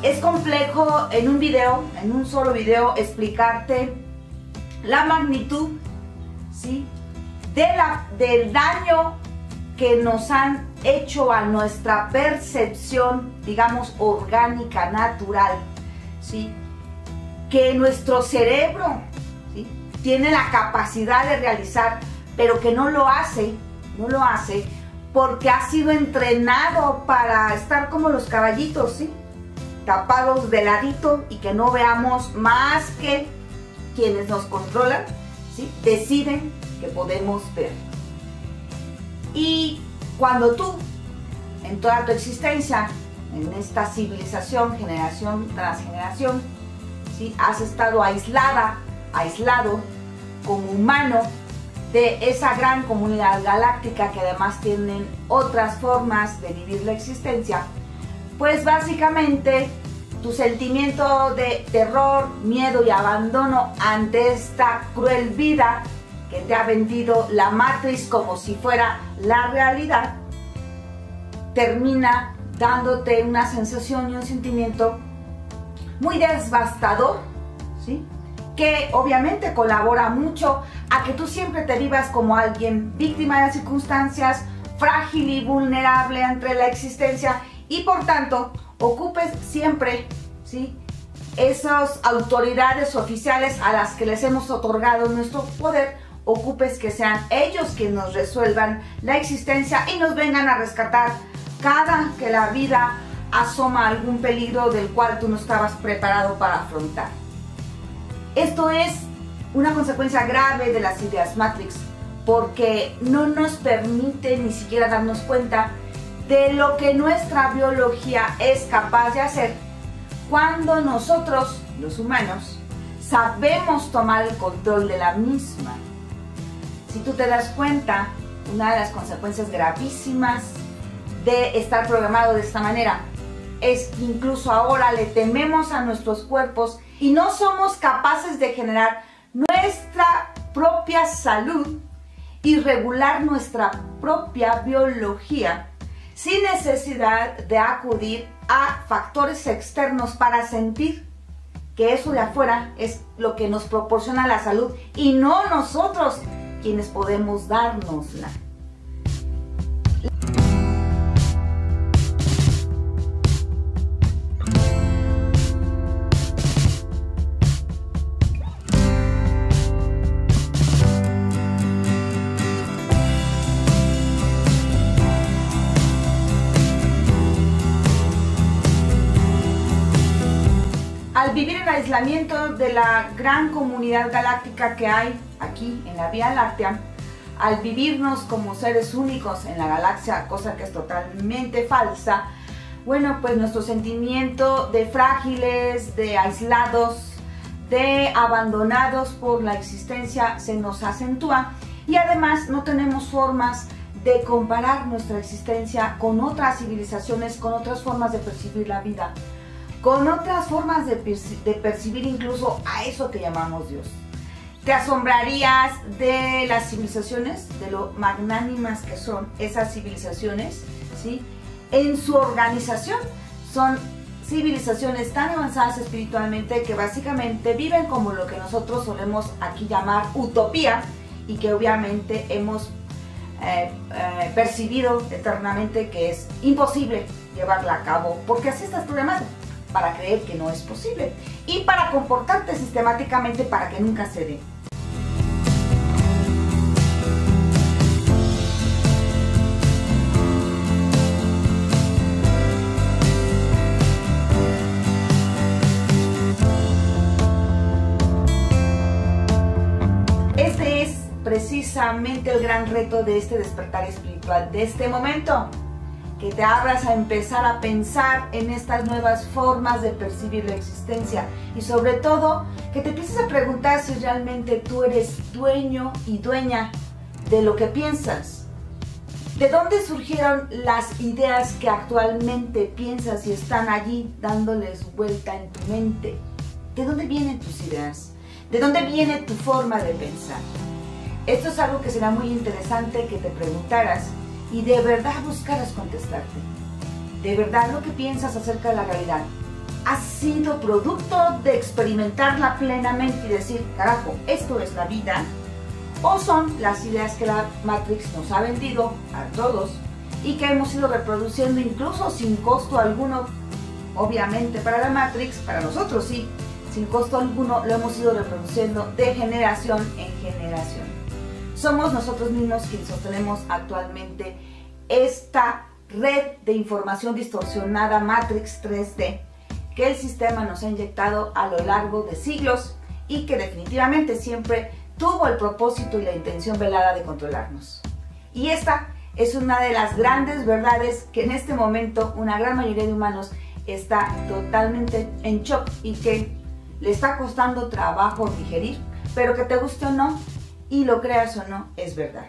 Es complejo en un solo video, explicarte la magnitud, ¿sí?, del daño que nos han hecho a nuestra percepción, digamos, orgánica, natural, ¿sí?, que nuestro cerebro, ¿sí?, tiene la capacidad de realizar, pero que no lo hace porque ha sido entrenado para estar como los caballitos, ¿sí?, tapados de ladito y que no veamos más que quienes nos controlan, ¿sí?, deciden que podemos ver. Y cuando tú, en toda tu existencia, en esta civilización, generación tras generación, ¿sí?, has estado aislado como humano de esa gran comunidad galáctica que además tienen otras formas de vivir la existencia, pues básicamente tu sentimiento de terror, miedo y abandono ante esta cruel vida que te ha vendido la Matrix como si fuera la realidad, termina dándote una sensación y un sentimiento muy devastador, ¿sí?, que obviamente colabora mucho a que tú siempre te vivas como alguien víctima de las circunstancias, frágil y vulnerable ante la existencia, y por tanto ocupes siempre, ¿sí?, esas autoridades oficiales a las que les hemos otorgado nuestro poder, ocupes que sean ellos quienes nos resuelvan la existencia y nos vengan a rescatar cada que la vida asoma algún peligro del cual tú no estabas preparado para afrontar. Esto es una consecuencia grave de las ideas Matrix, porque no nos permite ni siquiera darnos cuenta de lo que nuestra biología es capaz de hacer cuando nosotros, los humanos, sabemos tomar el control de la misma. Si tú te das cuenta, una de las consecuencias gravísimas de estar programado de esta manera es que incluso ahora le tememos a nuestros cuerpos y no somos capaces de generar nuestra propia salud y regular nuestra propia biología sin necesidad de acudir a factores externos para sentir que eso de afuera es lo que nos proporciona la salud y no nosotros quienes podemos dárnosla. Al vivir en aislamiento de la gran comunidad galáctica que hay aquí en la Vía Láctea, al vivirnos como seres únicos en la galaxia, cosa que es totalmente falsa, bueno, pues nuestro sentimiento de frágiles, de aislados, de abandonados por la existencia se nos acentúa, y además no tenemos formas de comparar nuestra existencia con otras civilizaciones, con otras formas de percibir la vida, con otras formas de percibir incluso a eso que llamamos Dios. Te asombrarías de las civilizaciones, de lo magnánimas que son esas civilizaciones, ¿sí? En su organización son civilizaciones tan avanzadas espiritualmente que básicamente viven como lo que nosotros solemos aquí llamar utopía, y que obviamente hemos percibido eternamente que es imposible llevarla a cabo, porque así estás programado, para creer que no es posible y para comportarte sistemáticamente para que nunca se dé. Este es precisamente el gran reto de este despertar espiritual, de este momento. Que te abras a empezar a pensar en estas nuevas formas de percibir la existencia, y sobre todo que te empieces a preguntar si realmente tú eres dueño y dueña de lo que piensas. ¿De dónde surgieron las ideas que actualmente piensas y están allí dándoles vuelta en tu mente? ¿De dónde vienen tus ideas? ¿De dónde viene tu forma de pensar? Esto es algo que será muy interesante que te preguntaras y de verdad buscaras contestarte. ¿De verdad lo que piensas acerca de la realidad ha sido producto de experimentarla plenamente y decir, carajo, esto es la vida? ¿O son las ideas que la Matrix nos ha vendido a todos y que hemos ido reproduciendo incluso sin costo alguno? Obviamente para la Matrix, para nosotros sí, sin costo alguno lo hemos ido reproduciendo de generación en generación. Somos nosotros mismos quienes sostenemos actualmente esta red de información distorsionada Matrix 3D que el sistema nos ha inyectado a lo largo de siglos y que definitivamente siempre tuvo el propósito y la intención velada de controlarnos. Y esta es una de las grandes verdades que en este momento una gran mayoría de humanos está totalmente en shock y que le está costando trabajo digerir, pero que te guste o no, y lo creas o no, es verdad.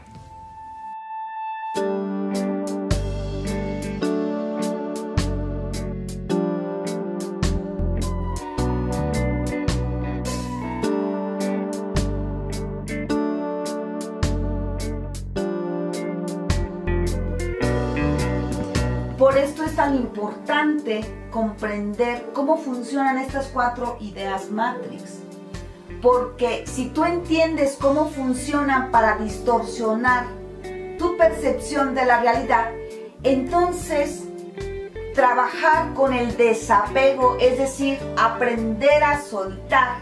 Por esto es tan importante comprender cómo funcionan estas 4 ideas Matrix. porque si tú entiendes cómo funcionan para distorsionar tu percepción de la realidad, entonces trabajar con el desapego, es decir, aprender a soltar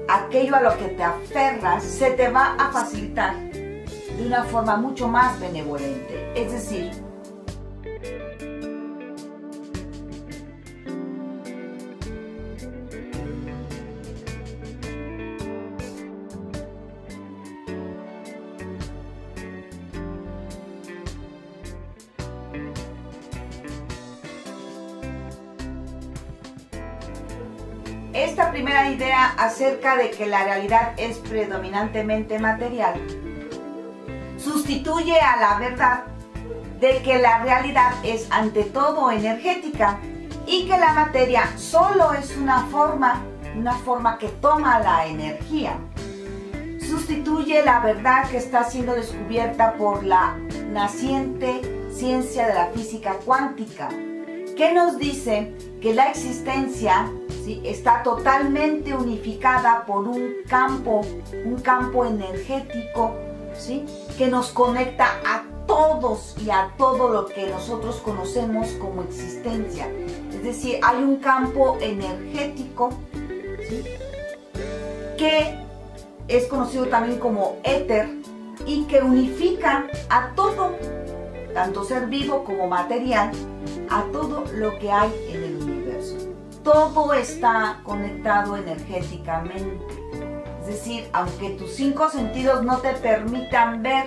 aquello a lo que te aferras, se te va a facilitar de una forma mucho más benevolente. Es decir, esta primera idea acerca de que la realidad es predominantemente material sustituye a la verdad de que la realidad es ante todo energética y que la materia solo es una forma que toma la energía. Sustituye la verdad que está siendo descubierta por la naciente ciencia de la física cuántica, que nos dice que la existencia, ¿sí?, está totalmente unificada por un campo energético, ¿sí?, que nos conecta a todos y a todo lo que nosotros conocemos como existencia. Es decir, hay un campo energético, ¿sí?, que es conocido también como éter y que unifica a todo, tanto ser vivo como material, a todo lo que hay en el universo. Todo está conectado energéticamente. Es decir, aunque tus 5 sentidos no te permitan ver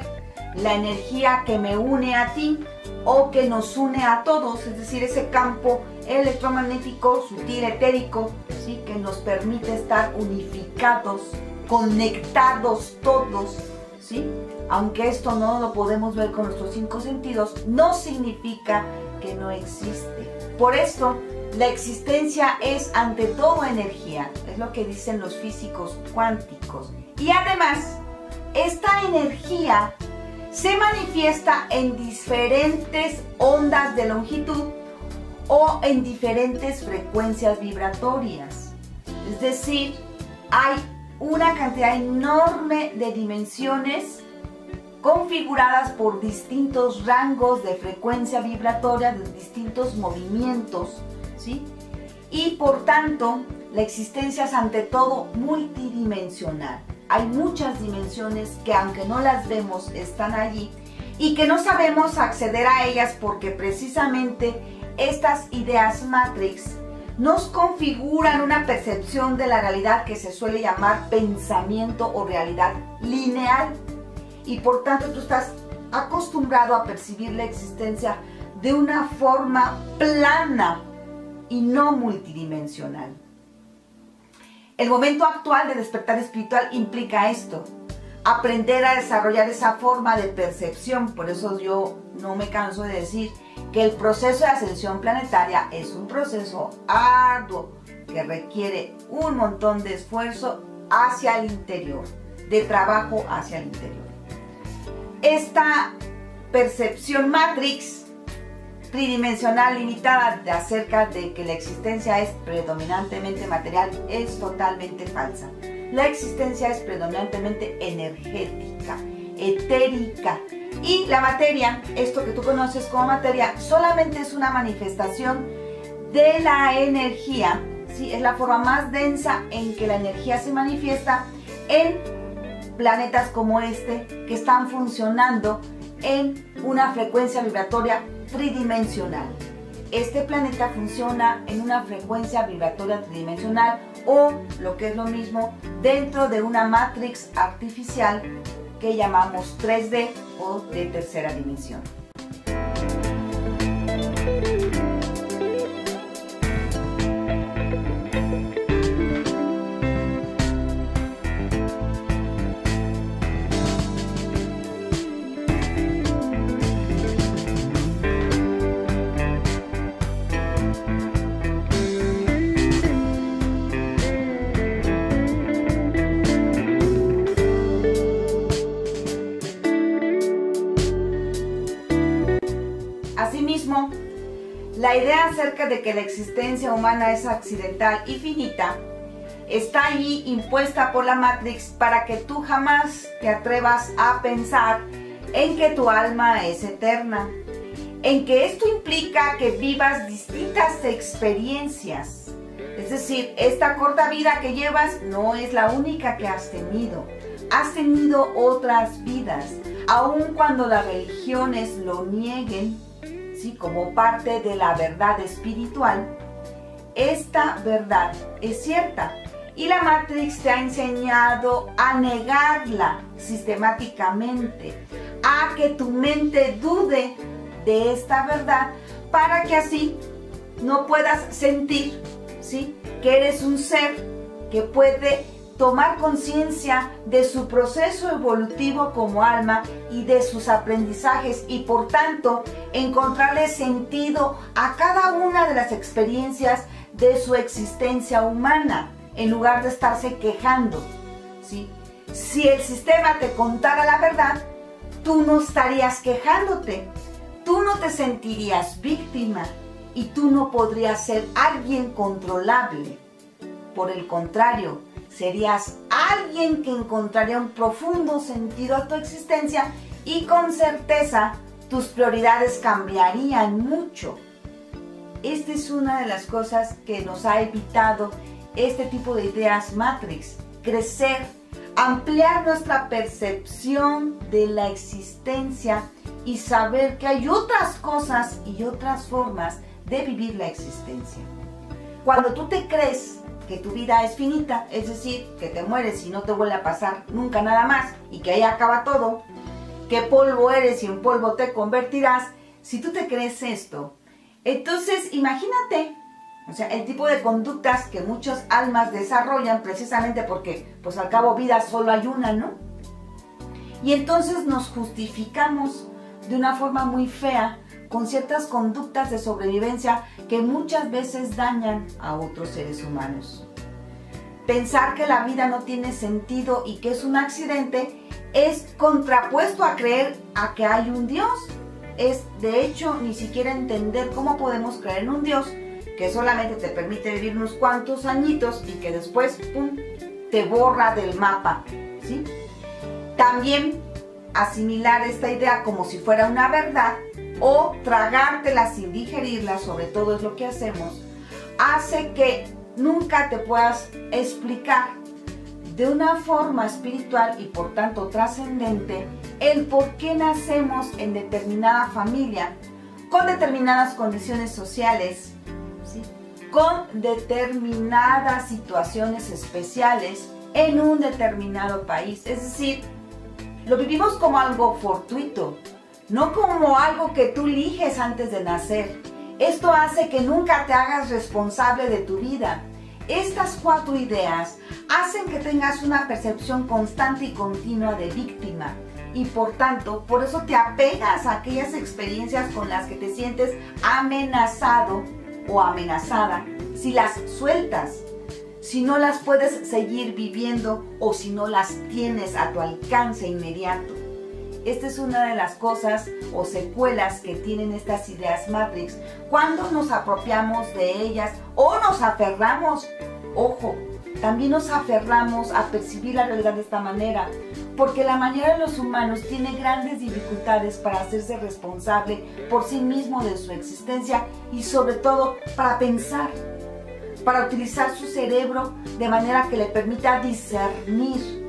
la energía que me une a ti o que nos une a todos, es decir, ese campo electromagnético, sutil, etérico, ¿sí?, que nos permite estar unificados, conectados todos, ¿sí? Aunque esto no lo podemos ver con nuestros 5 sentidos, no significa que no existe. Por esto, la existencia es ante todo energía, es lo que dicen los físicos cuánticos. Y además, esta energía se manifiesta en diferentes ondas de longitud o en diferentes frecuencias vibratorias. Es decir, hay una cantidad enorme de dimensiones configuradas por distintos rangos de frecuencia vibratoria, de distintos movimientos, ¿sí? Y por tanto, la existencia es ante todo multidimensional. Hay muchas dimensiones que, aunque no las vemos, están allí y que no sabemos acceder a ellas porque precisamente estas ideas Matrix nos configuran una percepción de la realidad que se suele llamar pensamiento o realidad lineal. Y por tanto tú estás acostumbrado a percibir la existencia de una forma plana y no multidimensional. El momento actual de despertar espiritual implica esto, aprender a desarrollar esa forma de percepción. Por eso yo no me canso de decir que el proceso de ascensión planetaria es un proceso arduo que requiere un montón de esfuerzo hacia el interior, de trabajo hacia el interior. Esta percepción Matrix tridimensional limitada acerca de que la existencia es predominantemente material es totalmente falsa. La existencia es predominantemente energética, etérica, y la materia, esto que tú conoces como materia, solamente es una manifestación de la energía, ¿sí? Es la forma más densa en que la energía se manifiesta en planetas como este, que están funcionando en una frecuencia vibratoria tridimensional. Este planeta funciona en una frecuencia vibratoria tridimensional, o lo que es lo mismo, dentro de una matrix artificial que llamamos 3D o de tercera dimensión. Asimismo, la idea acerca de que la existencia humana es accidental y finita está ahí impuesta por la Matrix para que tú jamás te atrevas a pensar en que tu alma es eterna, en que esto implica que vivas distintas experiencias. Es decir, esta corta vida que llevas no es la única que has tenido. Has tenido otras vidas, aun cuando las religiones lo nieguen, ¿sí?, como parte de la verdad espiritual. Esta verdad es cierta y la Matrix te ha enseñado a negarla sistemáticamente, a que tu mente dude de esta verdad para que así no puedas sentir, ¿sí?, que eres un ser que puede tomar conciencia de su proceso evolutivo como alma y de sus aprendizajes y por tanto encontrarle sentido a cada una de las experiencias de su existencia humana en lugar de estarse quejando, ¿sí? Si el sistema te contara la verdad, tú no estarías quejándote, tú no te sentirías víctima y tú no podrías ser alguien controlable. Por el contrario, serías alguien que encontraría un profundo sentido a tu existencia y con certeza tus prioridades cambiarían mucho. Esta es una de las cosas que nos ha evitado este tipo de ideas Matrix: crecer, ampliar nuestra percepción de la existencia y saber que hay otras cosas y otras formas de vivir la existencia. Cuando tú te crees que tu vida es finita, es decir, que te mueres y no te vuelve a pasar nunca nada más y que ahí acaba todo, que polvo eres y en polvo te convertirás, si tú te crees esto, entonces imagínate, o sea, el tipo de conductas que muchas almas desarrollan precisamente porque, pues al cabo vida solo hay una, ¿no? Y entonces nos justificamos de una forma muy fea con ciertas conductas de sobrevivencia que muchas veces dañan a otros seres humanos. Pensar que la vida no tiene sentido y que es un accidente es contrapuesto a creer a que hay un Dios. Es, de hecho, ni siquiera entender cómo podemos creer en un Dios que solamente te permite vivir unos cuantos añitos y que después, ¡pum!, te borra del mapa, ¿sí? También asimilar esta idea como si fuera una verdad o tragártela sin digerirla, sobre todo es lo que hacemos, hace que nunca te puedas explicar de una forma espiritual y por tanto trascendente el por qué nacemos en determinada familia, con determinadas condiciones sociales, ¿sí?, con determinadas situaciones especiales en un determinado país. Es decir, lo vivimos como algo fortuito, no como algo que tú eliges antes de nacer. Esto hace que nunca te hagas responsable de tu vida. Estas 4 ideas hacen que tengas una percepción constante y continua de víctima y por tanto, por eso te apegas a aquellas experiencias con las que te sientes amenazado o amenazada. Si las sueltas, si no las puedes seguir viviendo o si no las tienes a tu alcance inmediato. Esta es una de las cosas o secuelas que tienen estas ideas Matrix cuando nos apropiamos de ellas o nos aferramos. Ojo, también nos aferramos a percibir la realidad de esta manera, porque la mayoría de los humanos tiene grandes dificultades para hacerse responsable por sí mismo de su existencia y sobre todo para pensar, para utilizar su cerebro de manera que le permita discernir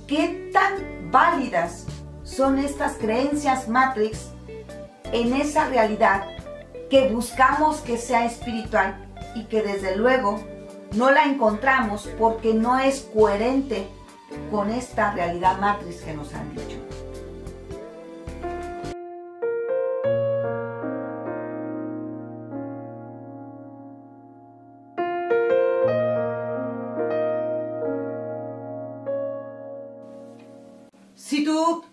qué tan válidas son estas creencias Matrix en esa realidad que buscamos que sea espiritual y que desde luego no la encontramos porque no es coherente con esta realidad Matrix que nos han dicho. Si tú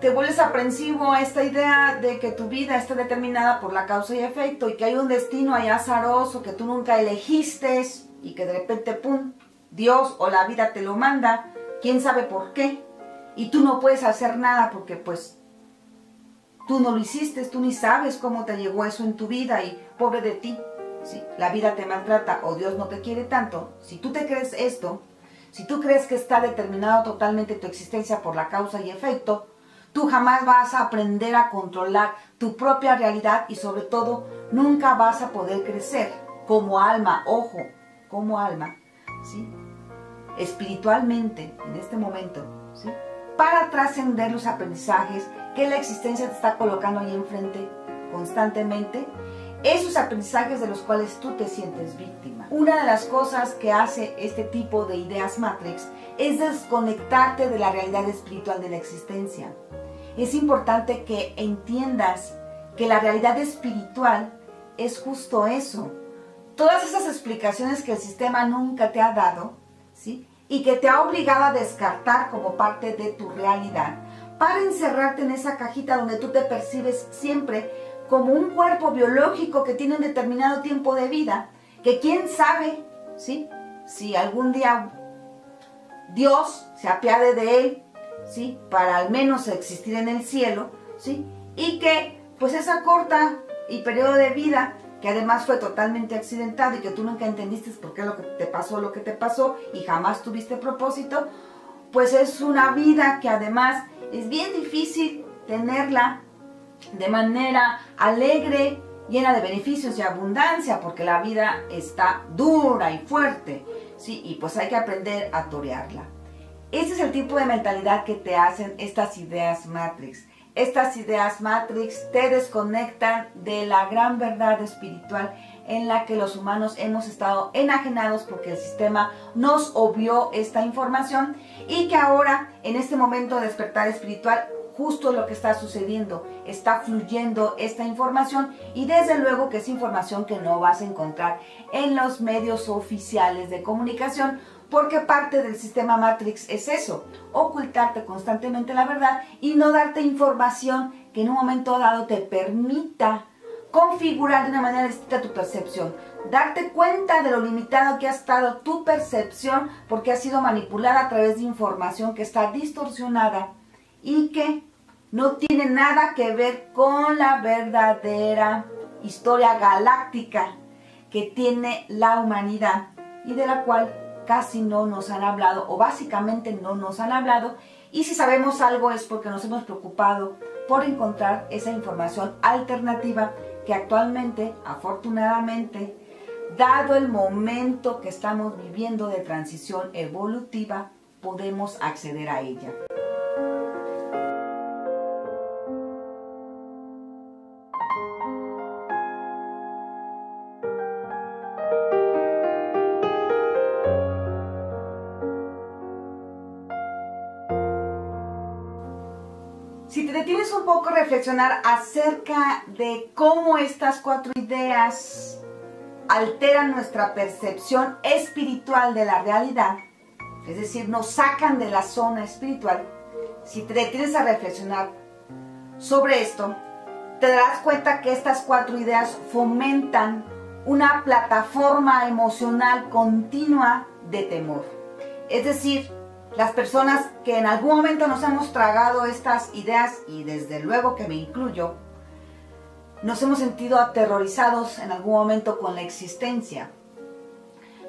te vuelves aprensivo a esta idea de que tu vida está determinada por la causa y efecto y que hay un destino ahí azaroso que tú nunca elegiste y que de repente, ¡pum!, Dios o la vida te lo manda, quién sabe por qué, y tú no puedes hacer nada porque pues tú no lo hiciste, tú ni sabes cómo te llegó eso en tu vida y pobre de ti, ¿sí? La vida te maltrata o Dios no te quiere tanto, si tú te crees esto, si tú crees que está determinado totalmente tu existencia por la causa y efecto, tú jamás vas a aprender a controlar tu propia realidad y sobre todo nunca vas a poder crecer como alma, ojo, como alma, ¿sí? Espiritualmente en este momento, ¿sí? Para trascender los aprendizajes que la existencia te está colocando ahí enfrente constantemente, esos aprendizajes de los cuales tú te sientes víctima. Una de las cosas que hace este tipo de ideas Matrix es desconectarte de la realidad espiritual de la existencia. Es importante que entiendas que la realidad espiritual es justo eso. Todas esas explicaciones que el sistema nunca te ha dado, ¿sí? Y que te ha obligado a descartar como parte de tu realidad, para encerrarte en esa cajita donde tú te percibes siempre como un cuerpo biológico que tiene un determinado tiempo de vida, que quién sabe, ¿sí? Si algún día Dios se apiade de él, ¿sí? Para al menos existir en el cielo, ¿sí? Y que pues esa corta y periodo de vida, que además fue totalmente accidentado y que tú nunca entendiste por qué lo que te pasó y jamás tuviste propósito, pues es una vida que además es bien difícil tenerla de manera alegre, llena de beneficios y abundancia, porque la vida está dura y fuerte, ¿sí? Y pues hay que aprender a torearla. Este es el tipo de mentalidad que te hacen estas ideas Matrix. Estas ideas Matrix te desconectan de la gran verdad espiritual en la que los humanos hemos estado enajenados porque el sistema nos obvió esta información y que ahora, en este momento de despertar espiritual, justo lo que está sucediendo, está fluyendo esta información y desde luego que es información que no vas a encontrar en los medios oficiales de comunicación, porque parte del sistema Matrix es eso, ocultarte constantemente la verdad y no darte información que en un momento dado te permita configurar de una manera distinta tu percepción, darte cuenta de lo limitado que ha estado tu percepción porque ha sido manipulada a través de información que está distorsionada y que no tiene nada que ver con la verdadera historia galáctica que tiene la humanidad y de la cual casi no nos han hablado o básicamente no nos han hablado, y si sabemos algo es porque nos hemos preocupado por encontrar esa información alternativa que actualmente, afortunadamente, dado el momento que estamos viviendo de transición evolutiva, podemos acceder a ella. Si te detienes un poco a reflexionar acerca de cómo estas 4 ideas alteran nuestra percepción espiritual de la realidad, es decir, nos sacan de la zona espiritual, si te detienes a reflexionar sobre esto, te darás cuenta que estas 4 ideas fomentan una plataforma emocional continua de temor. Es decir, las personas que en algún momento nos hemos tragado estas ideas, y desde luego que me incluyo, nos hemos sentido aterrorizados en algún momento con la existencia.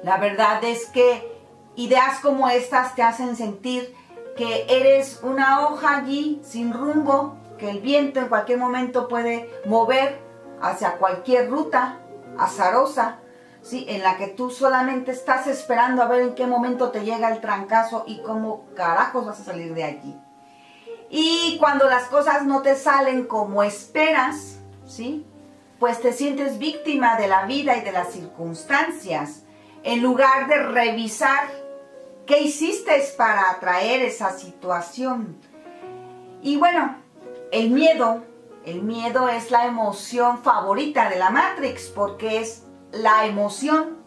La verdad es que ideas como estas te hacen sentir que eres una hoja allí sin rumbo, que el viento en cualquier momento puede mover hacia cualquier ruta azarosa, ¿sí? En la que tú solamente estás esperando a ver en qué momento te llega el trancazo y cómo carajos vas a salir de allí. Y cuando las cosas no te salen como esperas, ¿sí? Pues te sientes víctima de la vida y de las circunstancias, en lugar de revisar qué hiciste para atraer esa situación. Y bueno, el miedo es la emoción favorita de la Matrix, porque es la emoción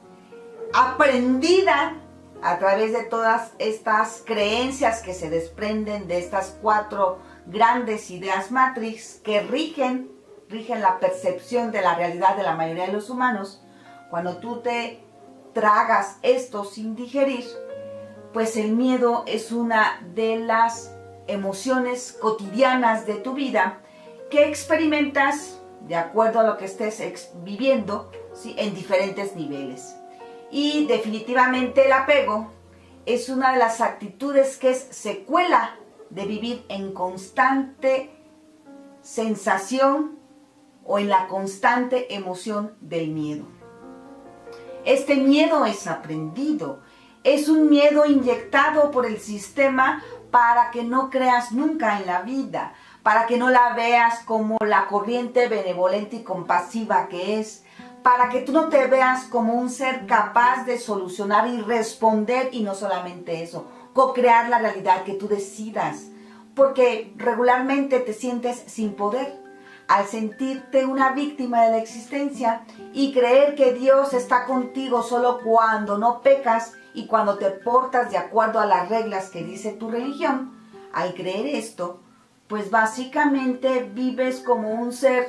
aprendida a través de todas estas creencias que se desprenden de estas 4 grandes ideas Matrix que rigen la percepción de la realidad de la mayoría de los humanos. Cuando tú te tragas esto sin digerir, pues el miedo es una de las emociones cotidianas de tu vida que experimentas de acuerdo a lo que estés viviendo, ¿sí? En diferentes niveles. Y definitivamente el apego es una de las actitudes que es secuela de vivir en constante sensación o en la constante emoción del miedo. Este miedo es aprendido, es un miedo inyectado por el sistema para que no creas nunca en la vida, para que no la veas como la corriente benevolente y compasiva que es, para que tú no te veas como un ser capaz de solucionar y responder, y no solamente eso, co-crear la realidad que tú decidas, porque regularmente te sientes sin poder al sentirte una víctima de la existencia y creer que Dios está contigo solo cuando no pecas y cuando te portas de acuerdo a las reglas que dice tu religión. Al creer esto, pues básicamente vives como un ser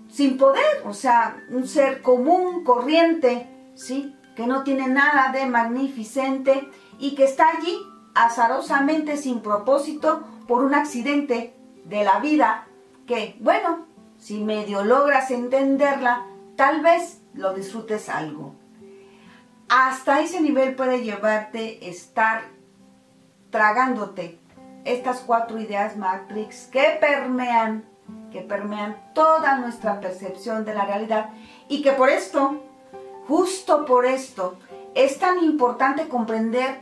sin poder, o sea, un ser común, corriente, ¿sí? Que no tiene nada de magnificente y que está allí azarosamente sin propósito por un accidente de la vida que, bueno, si medio logras entenderla, tal vez lo disfrutes algo. Hasta ese nivel puede llevarte estar tragándote estas 4 ideas Matrix que permean toda nuestra percepción de la realidad, y que por esto, justo por esto, es tan importante comprender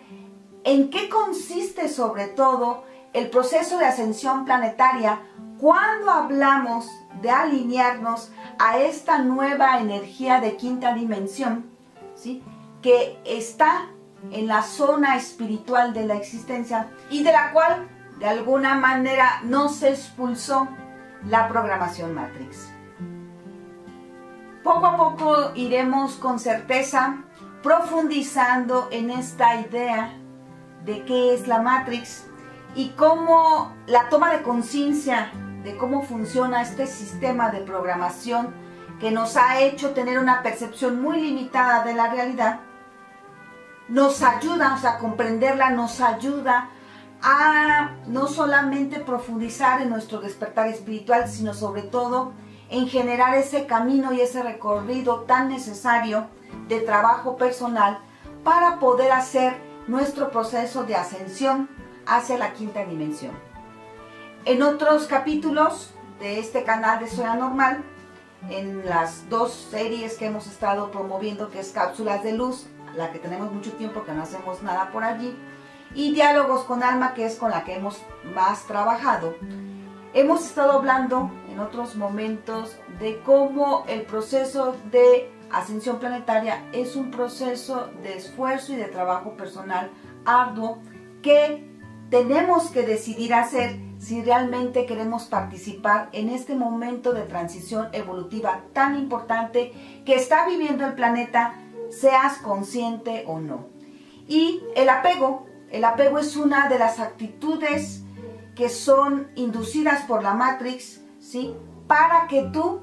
en qué consiste sobre todo el proceso de ascensión planetaria cuando hablamos de alinearnos a esta nueva energía de quinta dimensión, ¿sí? Que está en la zona espiritual de la existencia y de la cual de alguna manera nos expulsó la programación Matrix. Poco a poco iremos con certeza profundizando en esta idea de qué es la Matrix y cómo la toma de conciencia de cómo funciona este sistema de programación que nos ha hecho tener una percepción muy limitada de la realidad, nos ayuda, o sea, comprenderla nos ayuda a no solamente profundizar en nuestro despertar espiritual, sino sobre todo en generar ese camino y ese recorrido tan necesario de trabajo personal para poder hacer nuestro proceso de ascensión hacia la quinta dimensión. En otros capítulos de este canal de Soy Anormal, en las 2 series que hemos estado promoviendo, que es Cápsulas de Luz, la que tenemos mucho tiempo que no hacemos nada por allí, y Diálogos con Alma, que es con la que hemos más trabajado, hemos estado hablando en otros momentos de cómo el proceso de ascensión planetaria es un proceso de esfuerzo y de trabajo personal arduo que tenemos que decidir hacer si realmente queremos participar en este momento de transición evolutiva tan importante que está viviendo el planeta, seas consciente o no. Y el apego es una de las actitudes que son inducidas por la Matrix, ¿sí? Para que tú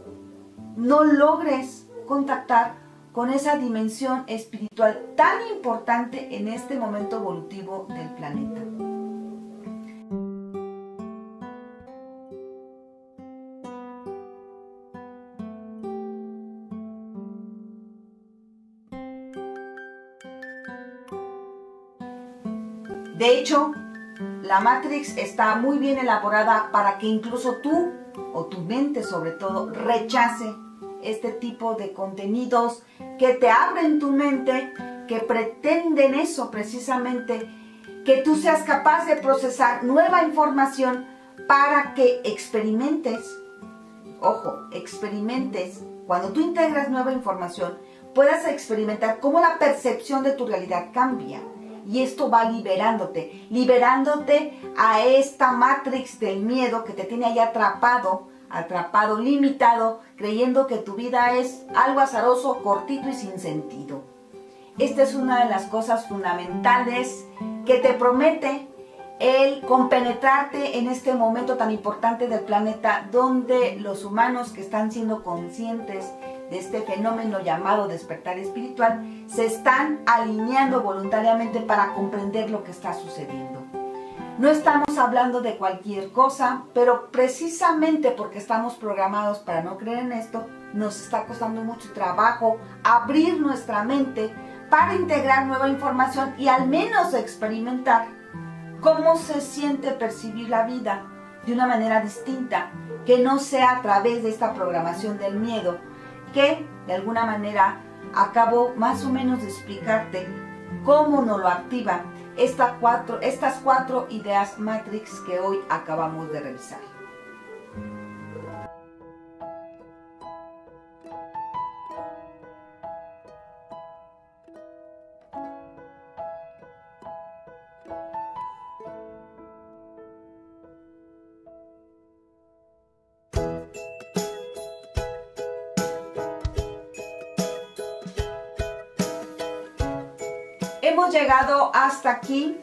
no logres contactar con esa dimensión espiritual tan importante en este momento evolutivo del planeta. De hecho, la Matrix está muy bien elaborada para que incluso tú, o tu mente sobre todo, rechace este tipo de contenidos que te abren tu mente, que pretenden eso precisamente, que tú seas capaz de procesar nueva información para que experimentes, ojo, experimentes, cuando tú integras nueva información, puedas experimentar cómo la percepción de tu realidad cambia. Y esto va liberándote a esta Matrix del miedo que te tiene ahí atrapado, limitado, creyendo que tu vida es algo azaroso, cortito y sin sentido. Esta es una de las cosas fundamentales que te promete el compenetrarte en este momento tan importante del planeta, donde los humanos que están siendo conscientes de este fenómeno llamado despertar espiritual se están alineando voluntariamente para comprender lo que está sucediendo. No estamos hablando de cualquier cosa, pero precisamente porque estamos programados para no creer en esto, nos está costando mucho trabajo abrir nuestra mente para integrar nueva información y al menos experimentar cómo se siente percibir la vida de una manera distinta, que no sea a través de esta programación del miedo, que de alguna manera acabo más o menos de explicarte cómo nos lo activa estas cuatro ideas Matrix que hoy acabamos de revisar. Hemos llegado hasta aquí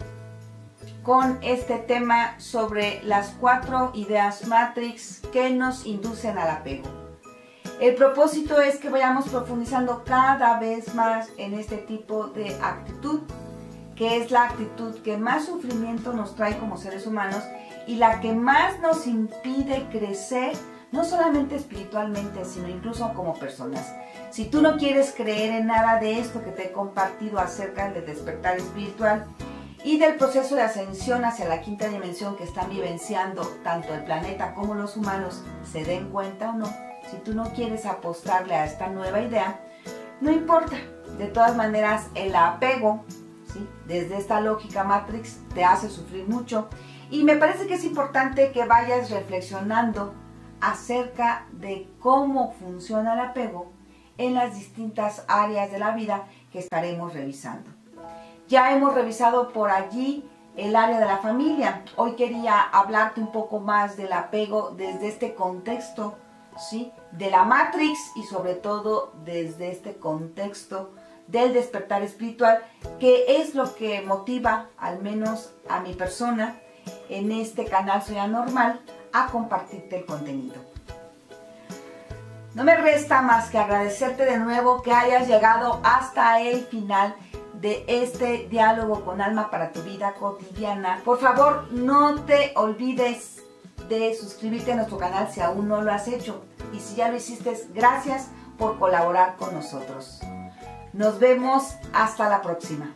con este tema sobre las 4 ideas Matrix que nos inducen al apego. El propósito es que vayamos profundizando cada vez más en este tipo de actitud, que es la actitud que más sufrimiento nos trae como seres humanos y la que más nos impide crecer, no solamente espiritualmente, sino incluso como personas. Si tú no quieres creer en nada de esto que te he compartido acerca del despertar espiritual y del proceso de ascensión hacia la quinta dimensión que están vivenciando tanto el planeta como los humanos, se den cuenta o no, si tú no quieres apostarle a esta nueva idea, no importa. De todas maneras, el apego, ¿sí?, desde esta lógica Matrix, te hace sufrir mucho. Y me parece que es importante que vayas reflexionando acerca de cómo funciona el apego en las distintas áreas de la vida que estaremos revisando. Ya hemos revisado por allí el área de la familia. Hoy quería hablarte un poco más del apego desde este contexto, ¿sí?, de la Matrix y sobre todo desde este contexto del despertar espiritual, que es lo que motiva, al menos a mi persona, en este canal Soy Anormal, a compartirte el contenido. No me resta más que agradecerte de nuevo que hayas llegado hasta el final de este diálogo con alma para tu vida cotidiana. Por favor, no te olvides de suscribirte a nuestro canal si aún no lo has hecho. Y si ya lo hiciste, gracias por colaborar con nosotros. Nos vemos hasta la próxima.